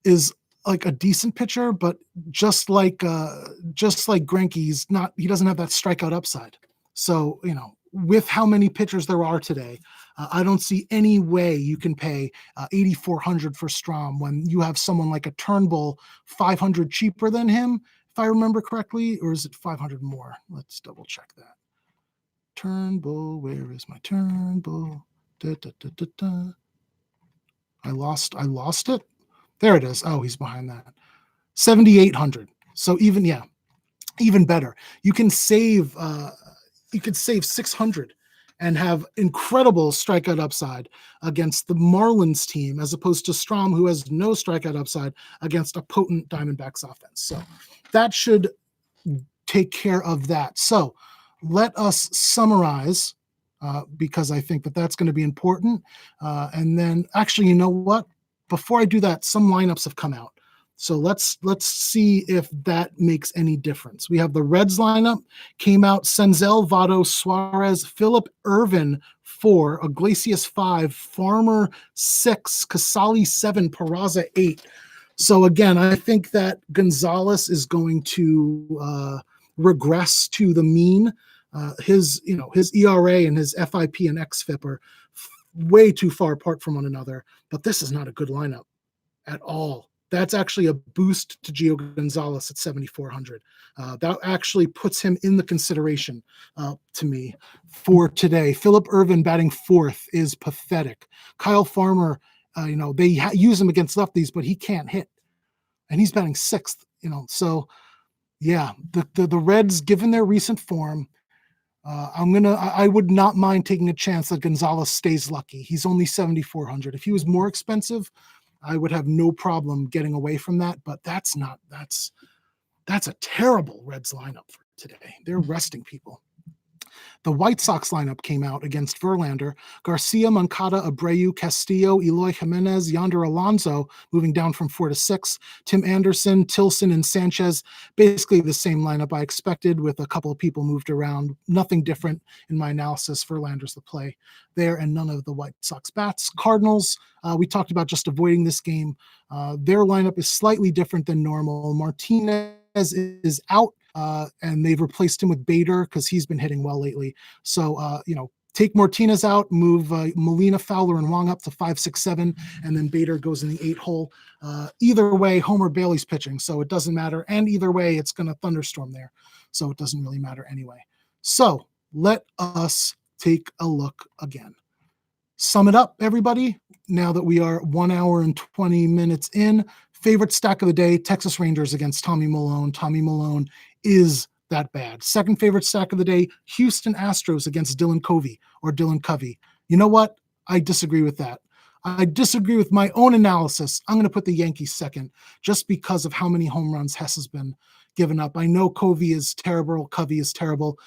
is like a decent pitcher, but just like Greinke, he doesn't have that strikeout upside. So, with how many pitchers there are today, I don't see any way you can pay $8,400 for Strahm when you have someone like a Turnbull $500 cheaper than him, if I remember correctly, or is it $500 more? Let's double check that. Turnbull, where is my Turnbull? Da, da, da, da, da. I lost it. There it is. Oh, he's behind that. $7,800. So even better. You can save you could save 600 and have incredible strikeout upside against the Marlins team, as opposed to Strom, who has no strikeout upside against a potent Diamondbacks offense. So that should take care of that. So let us summarize, because I think that that's going to be important. And then actually, you know what? Before I do that, some lineups have come out. So let's see if that makes any difference. We have the Reds lineup came out: Senzel, Votto, Suarez, Phillip Ervin 4, Iglesias 5, Farmer 6, Casali 7, Peraza 8. So again, I think that Gonzalez is going to regress to the mean. His ERA and his FIP and XFIP are way too far apart from one another. But this is not a good lineup at all. That's actually a boost to Gio Gonzalez at 7,400. That actually puts him in the consideration to me for today. Phillip Ervin batting 4th is pathetic. Kyle Farmer, they use him against lefties, but he can't hit, and he's batting 6th. So yeah, the Reds, given their recent form, I would not mind taking a chance that Gonzalez stays lucky. He's only 7,400. If he was more expensive, I would have no problem getting away from that, but that's a terrible Reds lineup for today. They're resting people. The White Sox lineup came out against Verlander: Garcia, Moncada, Abreu, Castillo, Eloy Jimenez, Yonder Alonso, moving down from 4 to 6, Tim Anderson, Tilson, and Sanchez. Basically the same lineup I expected, with a couple of people moved around. Nothing different in my analysis. Verlander's the play there, and none of the White Sox bats. Cardinals, we talked about just avoiding this game. Their lineup is slightly different than normal. Martinez is out, and they've replaced him with Bader because he's been hitting well lately. So, take Martinez out, move Molina, Fowler, and Wong up to 5, 6, 7, and then Bader goes in the 8 hole. Either way, Homer Bailey's pitching, so it doesn't matter. And either way, it's going to thunderstorm there, so it doesn't really matter anyway. So let us take a look again. Sum it up, everybody. Now that we are 1 hour and 20 minutes in, favorite stack of the day: Texas Rangers against Tommy Milone. Tommy Milone is that bad. Second favorite stack of the day: Houston Astros against Dylan Covey or Dylan Covey. You know what? I disagree with that. I disagree with my own analysis. I'm going to put the Yankees second, just because of how many home runs Hess has been given up. I know Covey is terrible. Covey is terrible.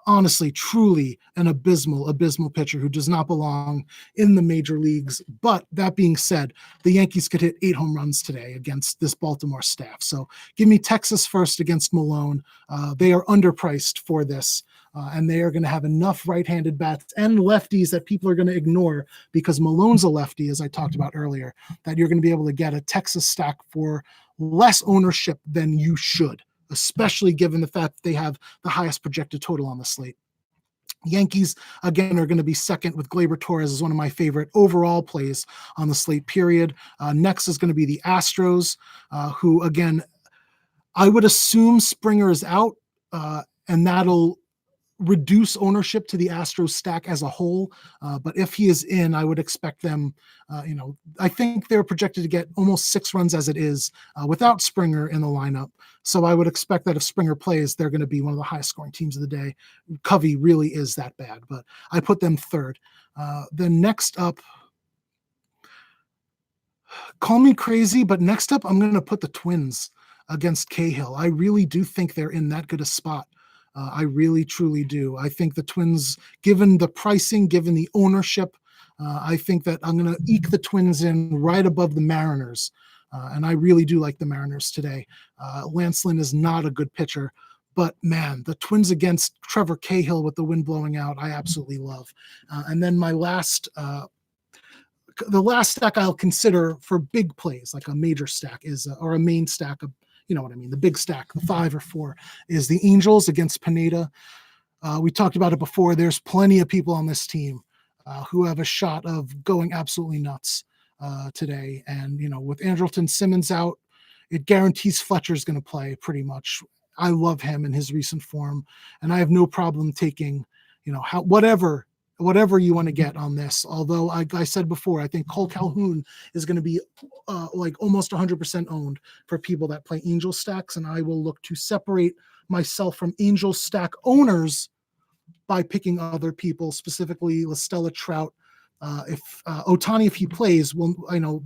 Honestly, truly an abysmal pitcher who does not belong in the major leagues. But that being said, the Yankees could hit 8 home runs today against this Baltimore staff. So give me Texas first against Milone. They are underpriced for this, and they are going to have enough right-handed bats and lefties that people are going to ignore, because Malone's a lefty, as I talked about earlier, that you're going to be able to get a Texas stack for less ownership than you should, especially given the fact that they have the highest projected total on the slate. Yankees, again, are going to be second, with Gleyber Torres as one of my favorite overall plays on the slate, period. Next is going to be the Astros, who, again, I would assume Springer is out, and that'll reduce ownership to the Astros stack as a whole. But if he is in, I would expect them, I think they're projected to get almost 6 runs as it is without Springer in the lineup. So I would expect that if Springer plays, they're going to be one of the highest scoring teams of the day. Covey really is that bad, but I put them third. Then next up, call me crazy, but next up, I'm going to put the Twins against Cahill. I really do think they're in that good a spot. I really, truly do. I think the Twins, given the pricing, given the ownership, I think that I'm going to eke the Twins in right above the Mariners. And I really do like the Mariners today. Lance Lynn is not a good pitcher, but man, the Twins against Trevor Cahill with the wind blowing out, I absolutely love. And then my the last stack I'll consider for big plays, like a major stack, is or a main stack of, you know what I mean, the big stack, the 5 or 4, is the Angels against Pineda. We talked about it before. There's plenty of people on this team who have a shot of going absolutely nuts today. And, with Andrelton Simmons out, it guarantees Fletcher's going to play pretty much. I love him in his recent form, and I have no problem taking, whatever you want to get on this. Although I said before, I think Cole Calhoun is going to be like almost 100% owned for people that play Angel stacks, and I will look to separate myself from Angel stack owners by picking other people, specifically LaStella Trout. If Ohtani, if he plays, well, I know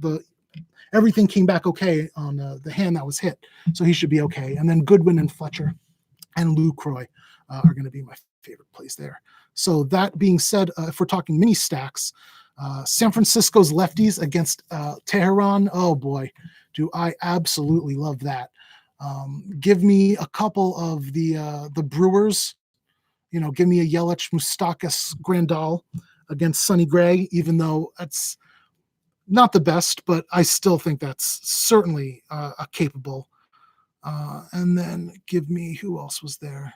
everything came back okay on the hand that was hit, so he should be okay. And then Goodwin and Fletcher and Lucroy are going to be my favorite plays there. So that being said, if we're talking mini stacks, San Francisco's lefties against Tehran, oh boy, do I absolutely love that. Give me a couple of the Brewers, give me a Yelich, Moustakas, Grandal against Sonny Gray, even though that's not the best, but I still think that's certainly a capable. And then give me, who else was there?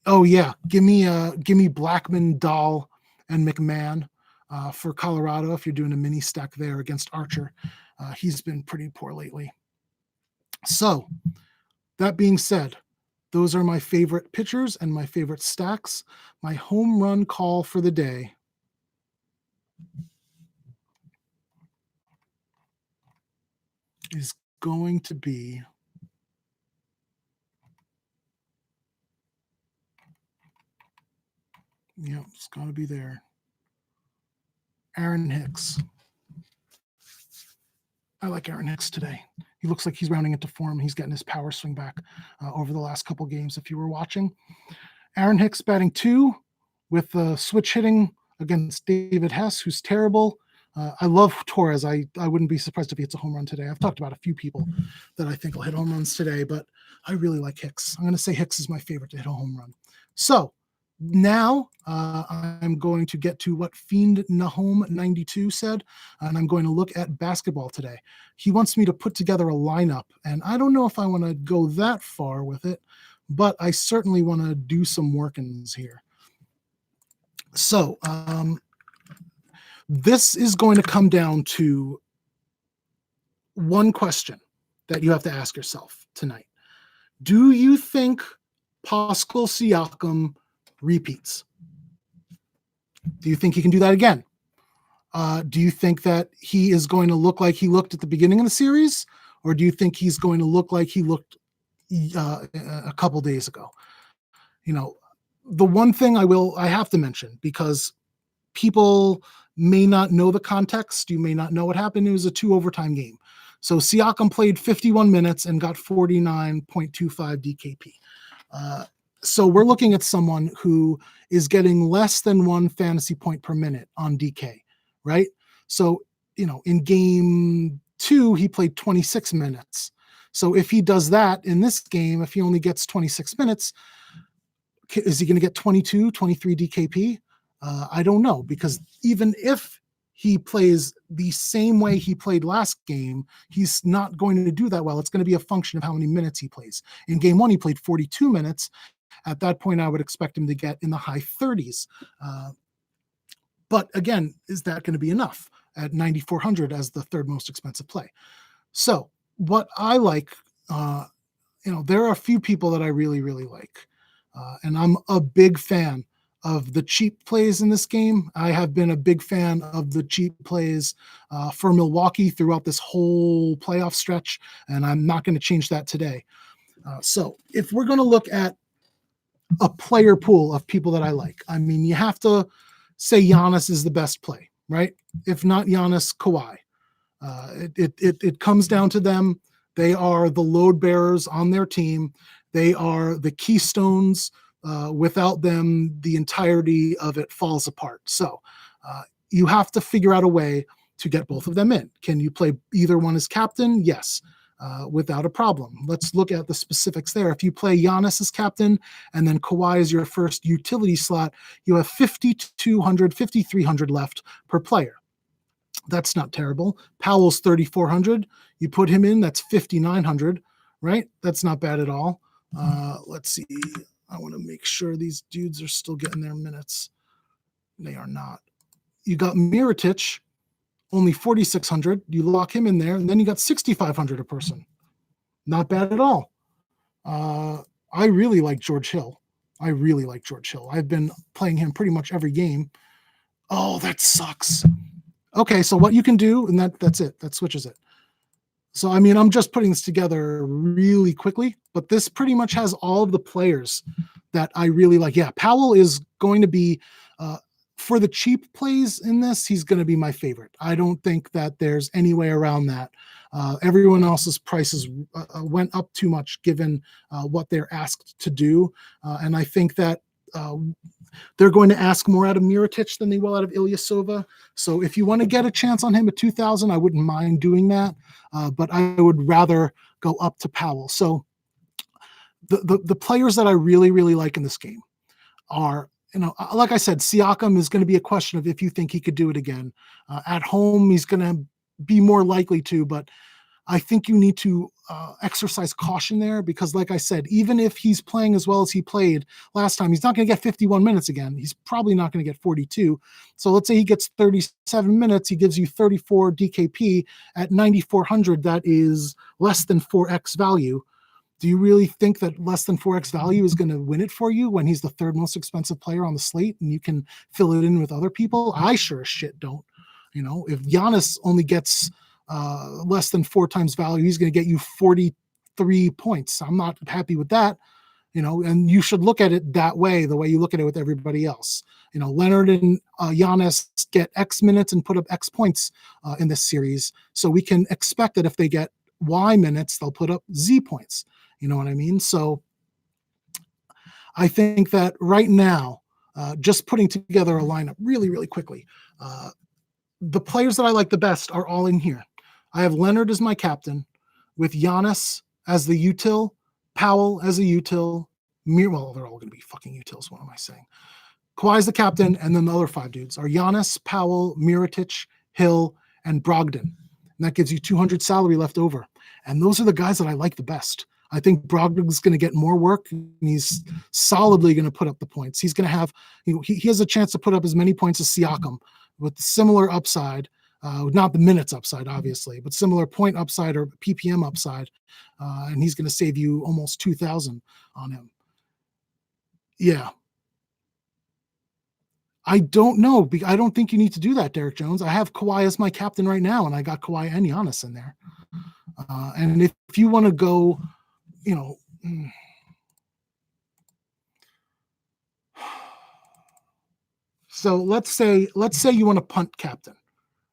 Oh yeah, give me Blackman, Dahl, and McMahon for Colorado if you're doing a mini stack there against Archer. He's been pretty poor lately. So that being said, those are my favorite pitchers and my favorite stacks. My home run call for the day is going to be it's got to be there. Aaron Hicks. I like Aaron Hicks today. He looks like he's rounding into form. He's getting his power swing back over the last couple games, if you were watching. Aaron Hicks batting 2 with switch hitting against David Hess, who's terrible. I love Torres. I wouldn't be surprised if he hits a home run today. I've talked about a few people that I think will hit home runs today, but I really like Hicks. I'm going to say Hicks is my favorite to hit a home run. So now I'm going to get to what Fiend Nahom 92 said, and I'm going to look at basketball today. He wants me to put together a lineup, and I don't know if I want to go that far with it, but I certainly want to do some workings here. So this is going to come down to one question that you have to ask yourself tonight. Do you think Pascal Siakam repeats? Do you think he can do that again? Do you think that he is going to look like he looked at the beginning of the series, or do you think he's going to look like he looked a couple days ago? The one thing I have to mention, because people may not know the context, you may not know what happened. It was a 2 overtime game. So Siakam played 51 minutes and got 49.25 DKP. So we're looking at someone who is getting less than 1 fantasy point per minute on DK, right? So, in game 2, he played 26 minutes. So if he does that in this game, if he only gets 26 minutes, is he going to get 22, 23 DKP? I don't know, because even if he plays the same way he played last game, he's not going to do that well. It's going to be a function of how many minutes he plays. In game 1, he played 42 minutes. At that point, I would expect him to get in the high 30s. But again, is that going to be enough at 9,400 as the 3rd most expensive play? So what I like, there are a few people that I really, really like. And I'm a big fan of the cheap plays in this game. I have been a big fan of the cheap plays for Milwaukee throughout this whole playoff stretch, and I'm not going to change that today. So if we're going to look at a player pool of people that I like, I mean, you have to say Giannis is the best play, right? If not Giannis, Kawhi. It comes down to them. They are the load bearers on their team. They are the keystones. Without them, the entirety of it falls apart. So you have to figure out a way to get both of them in. Can you play either one as captain? Yes, without a problem. Let's look at the specifics there. If you play Giannis as captain and then Kawhi is your first utility slot, you have 5,200, 5,300 left per player. That's not terrible. Powell's 3,400. You put him in, that's 5,900, right? That's not bad at all. Let's see. I want to make sure these dudes are still getting their minutes. They are not. You got Mirotic, only 4,600. You lock him in there, and then you got 6,500 a person. Not bad at all. I really like George Hill. I've been playing him pretty much every game. Oh, that sucks. Okay, so what you can do, and that's it. That switches it. So, I'm just putting this together really quickly, but this pretty much has all of the players that I really like. Yeah, Powell is going to be, for the cheap plays in this, he's going to be my favorite. I don't think that there's any way around that. Everyone else's prices went up too much given what they're asked to do. And I think that they're going to ask more out of Mirotic than they will out of Ilyasova. So if you want to get a chance on him at 2,000, I wouldn't mind doing that. But I would rather go up to Powell. So the players that I really, really like in this game are, like I said, Siakam is going to be a question of if you think he could do it again. At home, he's going to be more likely to, but I think you need to exercise caution there because, like I said, even if he's playing as well as he played last time, he's not going to get 51 minutes again. He's probably not going to get 42. So let's say he gets 37 minutes. He gives you 34 DKP at 9,400. That is less than 4x value. Do you really think that less than 4x value is going to win it for you when he's the third most expensive player on the slate and you can fill it in with other people? I sure as shit don't. If Giannis only gets less than 4 times value, he's going to get you 43 points. I'm not happy with that, and you should look at it that way, the way you look at it with everybody else. Leonard and Giannis get X minutes and put up X points in this series. So we can expect that if they get Y minutes, they'll put up Z points. You know what I mean? So I think that right now, just putting together a lineup really, really quickly, the players that I like the best are all in here. I have Leonard as my captain with Giannis as the util, Powell as a util, well, they're all going to be fucking utils. What am I saying? Kawhi's the captain, and then the other 5 dudes are Giannis, Powell, Mirotic, Hill, and Brogdon. And that gives you 200 salary left over. And those are the guys that I like the best. I think Brogdon's going to get more work, and he's solidly going to put up the points. He's going to have, he has a chance to put up as many points as Siakam with similar upside, not the minutes upside, obviously, but similar point upside or PPM upside. And he's going to save you almost 2,000 on him. Yeah. I don't know. I don't think you need to do that, Derek Jones. I have Kawhi as my captain right now, and I got Kawhi and Giannis in there. And if you want to go, so let's say you want to punt captain,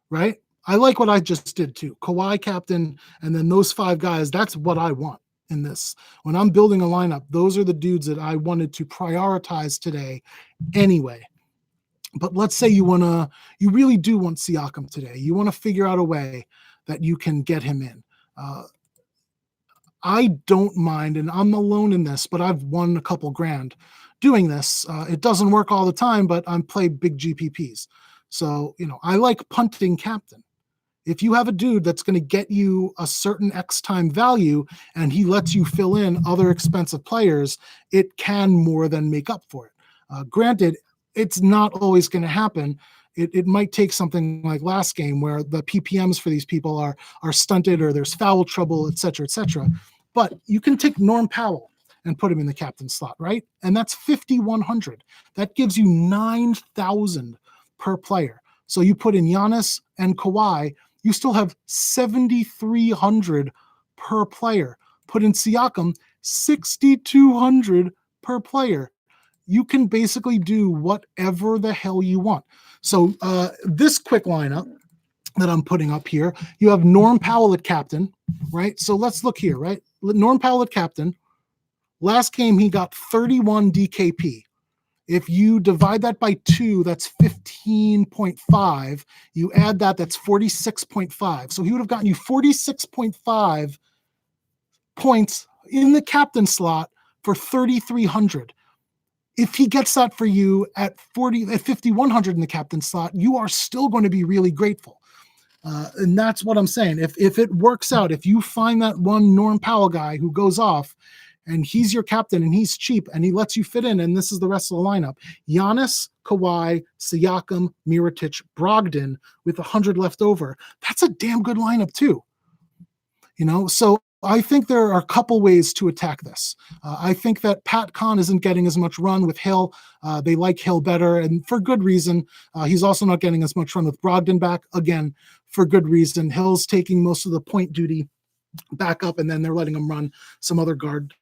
right? I like what I just did too. Kawhi captain, and then those 5 guys, that's what I want in this. When I'm building a lineup, those are the dudes that I wanted to prioritize today anyway. But let's say you really do want Siakam today. You want to figure out a way that you can get him in. I don't mind, and I'm alone in this, but I've won a couple grand doing this. It doesn't work all the time, but I'm play big GPPs. So, I like punting captain. If you have a dude that's going to get you a certain X time value and he lets you fill in other expensive players, it can more than make up for it. Granted, it's not always going to happen. It might take something like last game where the PPMs for these people are stunted or there's foul trouble, et cetera, et cetera. But you can take Norm Powell and put him in the captain slot, right? And that's 5,100. That gives you 9,000 per player. So you put in Giannis and Kawhi, you still have 7,300 per player. Put in Siakam, 6,200 per player. You can basically do whatever the hell you want. So this quick lineup that I'm putting up here, you have Norm Powell at captain, right? So let's look here, right? Norm Powell at captain. Last game, he got 31 DKP. If you divide that by 2, that's 15.5. You add that, that's 46.5. So he would have gotten you 46.5 points in the captain slot for 3,300. If he gets that for you at 5,100 in the captain slot, you are still going to be really grateful. And that's what I'm saying. If it works out, if you find that one Norm Powell guy who goes off and he's your captain and he's cheap and he lets you fit in, and this is the rest of the lineup: Giannis, Kawhi, Siakam, Mirotic, Brogdon with 100 left over. That's a damn good lineup too. So I think there are a couple ways to attack this. I think that Pat Kahn isn't getting as much run with Hill. They like Hill better, and for good reason. He's also not getting as much run with Brogdon back, again, for good reason. Hill's taking most of the point duty backup, and then they're letting him run some other guard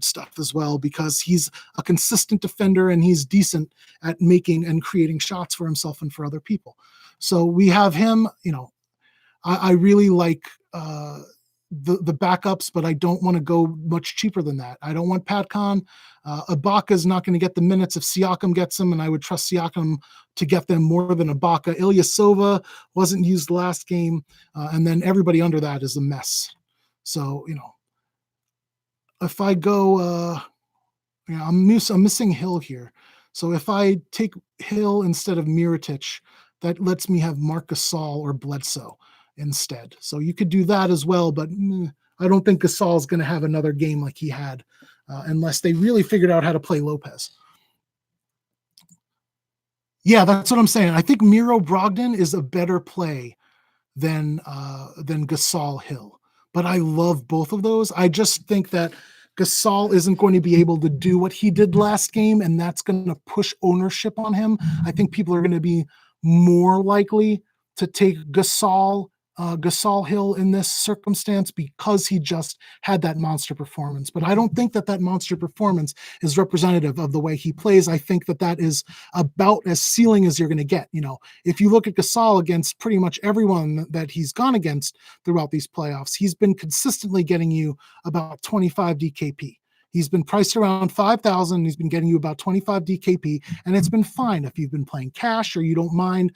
stuff as well, because he's a consistent defender and he's decent at making and creating shots for himself and for other people. So we have him. I really like the backups, but I don't want to go much cheaper than that. I don't want Patcon. Ibaka is not going to get the minutes if Siakam gets them, and I would trust Siakam to get them more than Ibaka. Ilyasova wasn't used last game, and then everybody under that is a mess. So, if I go, I'm missing Hill here. So if I take Hill instead of Mirotic, that lets me have Marc Gasol or Bledsoe instead. So you could do that as well, but I don't think Gasol is going to have another game like he had, unless they really figured out how to play Lopez. Yeah, that's what I'm saying. I think Miro Brogdon is a better play than Gasol Hill. But I love both of those. I just think that Gasol isn't going to be able to do what he did last game, and that's going to push ownership on him. I think people are going to be more likely to take Gasol Hill in this circumstance because he just had that monster performance. But I don't think that monster performance is representative of the way he plays. I think that is about as ceiling as you're going to get. If you look at Gasol against pretty much everyone that he's gone against throughout these playoffs, he's been consistently getting you about 25 DKP. He's been priced around 5,000. He's been getting you about 25 DKP, and it's been fine if you've been playing cash or you don't mind,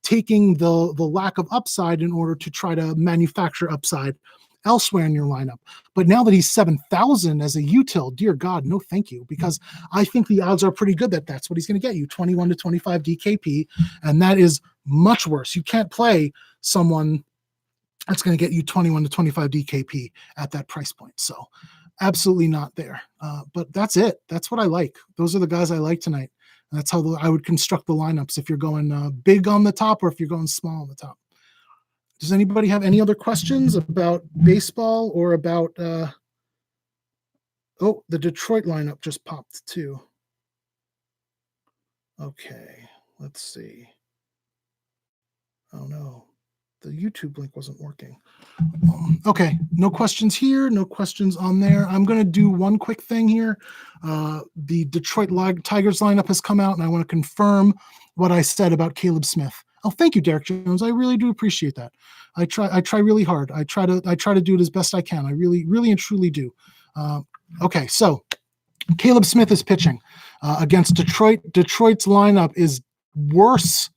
taking the lack of upside in order to try to manufacture upside elsewhere in your lineup. But now that he's 7,000 as a util, dear God, no thank you, because I think the odds are pretty good that that's what he's going to get you, 21 to 25 DKP, and that is much worse. You can't play someone that's going to get you 21 to 25 DKP at that price point. So absolutely not there. But that's it. That's what I like. Those are the guys I like tonight. That's how I would construct the lineups if you're going big on the top or if you're going small on the top. Does anybody have any other questions about baseball or about the Detroit lineup just popped too. Okay, let's see. Oh no, the YouTube link wasn't working. Okay, no questions here, no questions on there. I'm going to do one quick thing here. The Detroit Tigers lineup has come out, and I want to confirm what I said about Caleb Smith. Oh, thank you, Derek Jones. I really do appreciate that. I try really hard. I try to do it as best I can. I really, really and truly do. Okay, so Caleb Smith is pitching against Detroit. Detroit's lineup is worse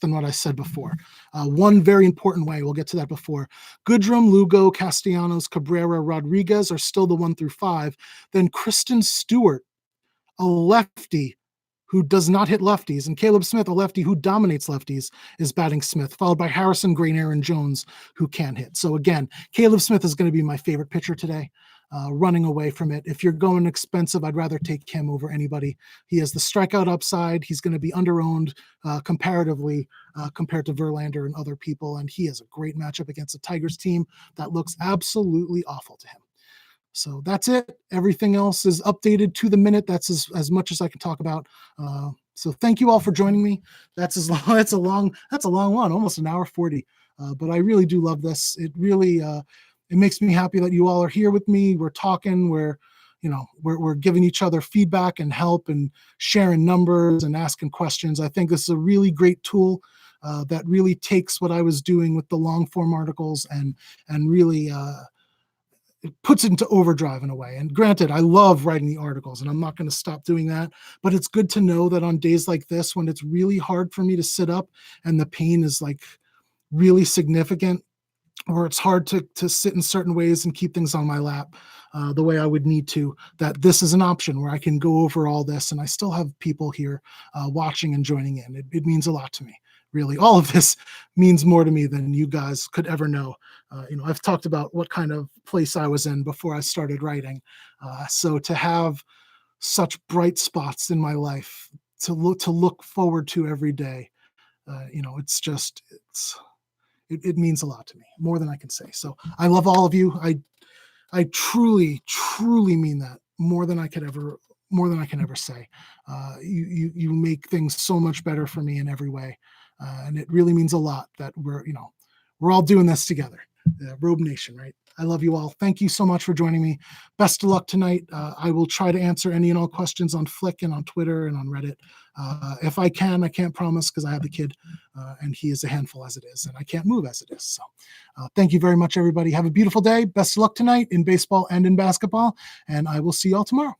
than what I said before. One very important way, we'll get to that before. Goodrum, Lugo, Castellanos, Cabrera, Rodriguez are still the 1 through 5. Then Kristen Stewart, a lefty who does not hit lefties, and Caleb Smith, a lefty who dominates lefties, is batting Smith, followed by Harrison Green, Aaron Jones, who can hit. So again, Caleb Smith is going to be my favorite pitcher today. Running away from it. If you're going expensive, I'd rather take him over anybody. He has the strikeout upside. He's going to be underowned comparatively compared to Verlander and other people, and he has a great matchup against a Tigers team that looks absolutely awful to him. So that's it. Everything else is updated to the minute. That's as much as I can talk about. So thank you all for joining me. That's a long one, almost an hour 40. But I really do love this. It really it makes me happy that you all are here with me. We're talking, we're giving each other feedback and help and sharing numbers and asking questions. I think this is a really great tool that really takes what I was doing with the long form articles and really it puts it into overdrive in a way. And granted, I love writing the articles and I'm not going to stop doing that, but it's good to know that on days like this, when it's really hard for me to sit up and the pain is like really significant, or it's hard to sit in certain ways and keep things on my lap the way I would need to, that this is an option where I can go over all this and I still have people here watching and joining in. It means a lot to me, really. All of this means more to me than you guys could ever know. I've talked about what kind of place I was in before I started writing. So to have such bright spots in my life to look forward to every day, it means a lot to me, more than I can say. So I love all of you. I truly, truly mean that more than I can ever say. You make things so much better for me in every way. And it really means a lot that we're all doing this together. Robe Nation, right? I love you all. Thank you so much for joining me. Best of luck tonight. I will try to answer any and all questions on Flick and on Twitter and on Reddit. If I can, I can't promise because I have the kid and he is a handful as it is, and I can't move as it is. So thank you very much, everybody. Have a beautiful day. Best of luck tonight in baseball and in basketball, and I will see you all tomorrow.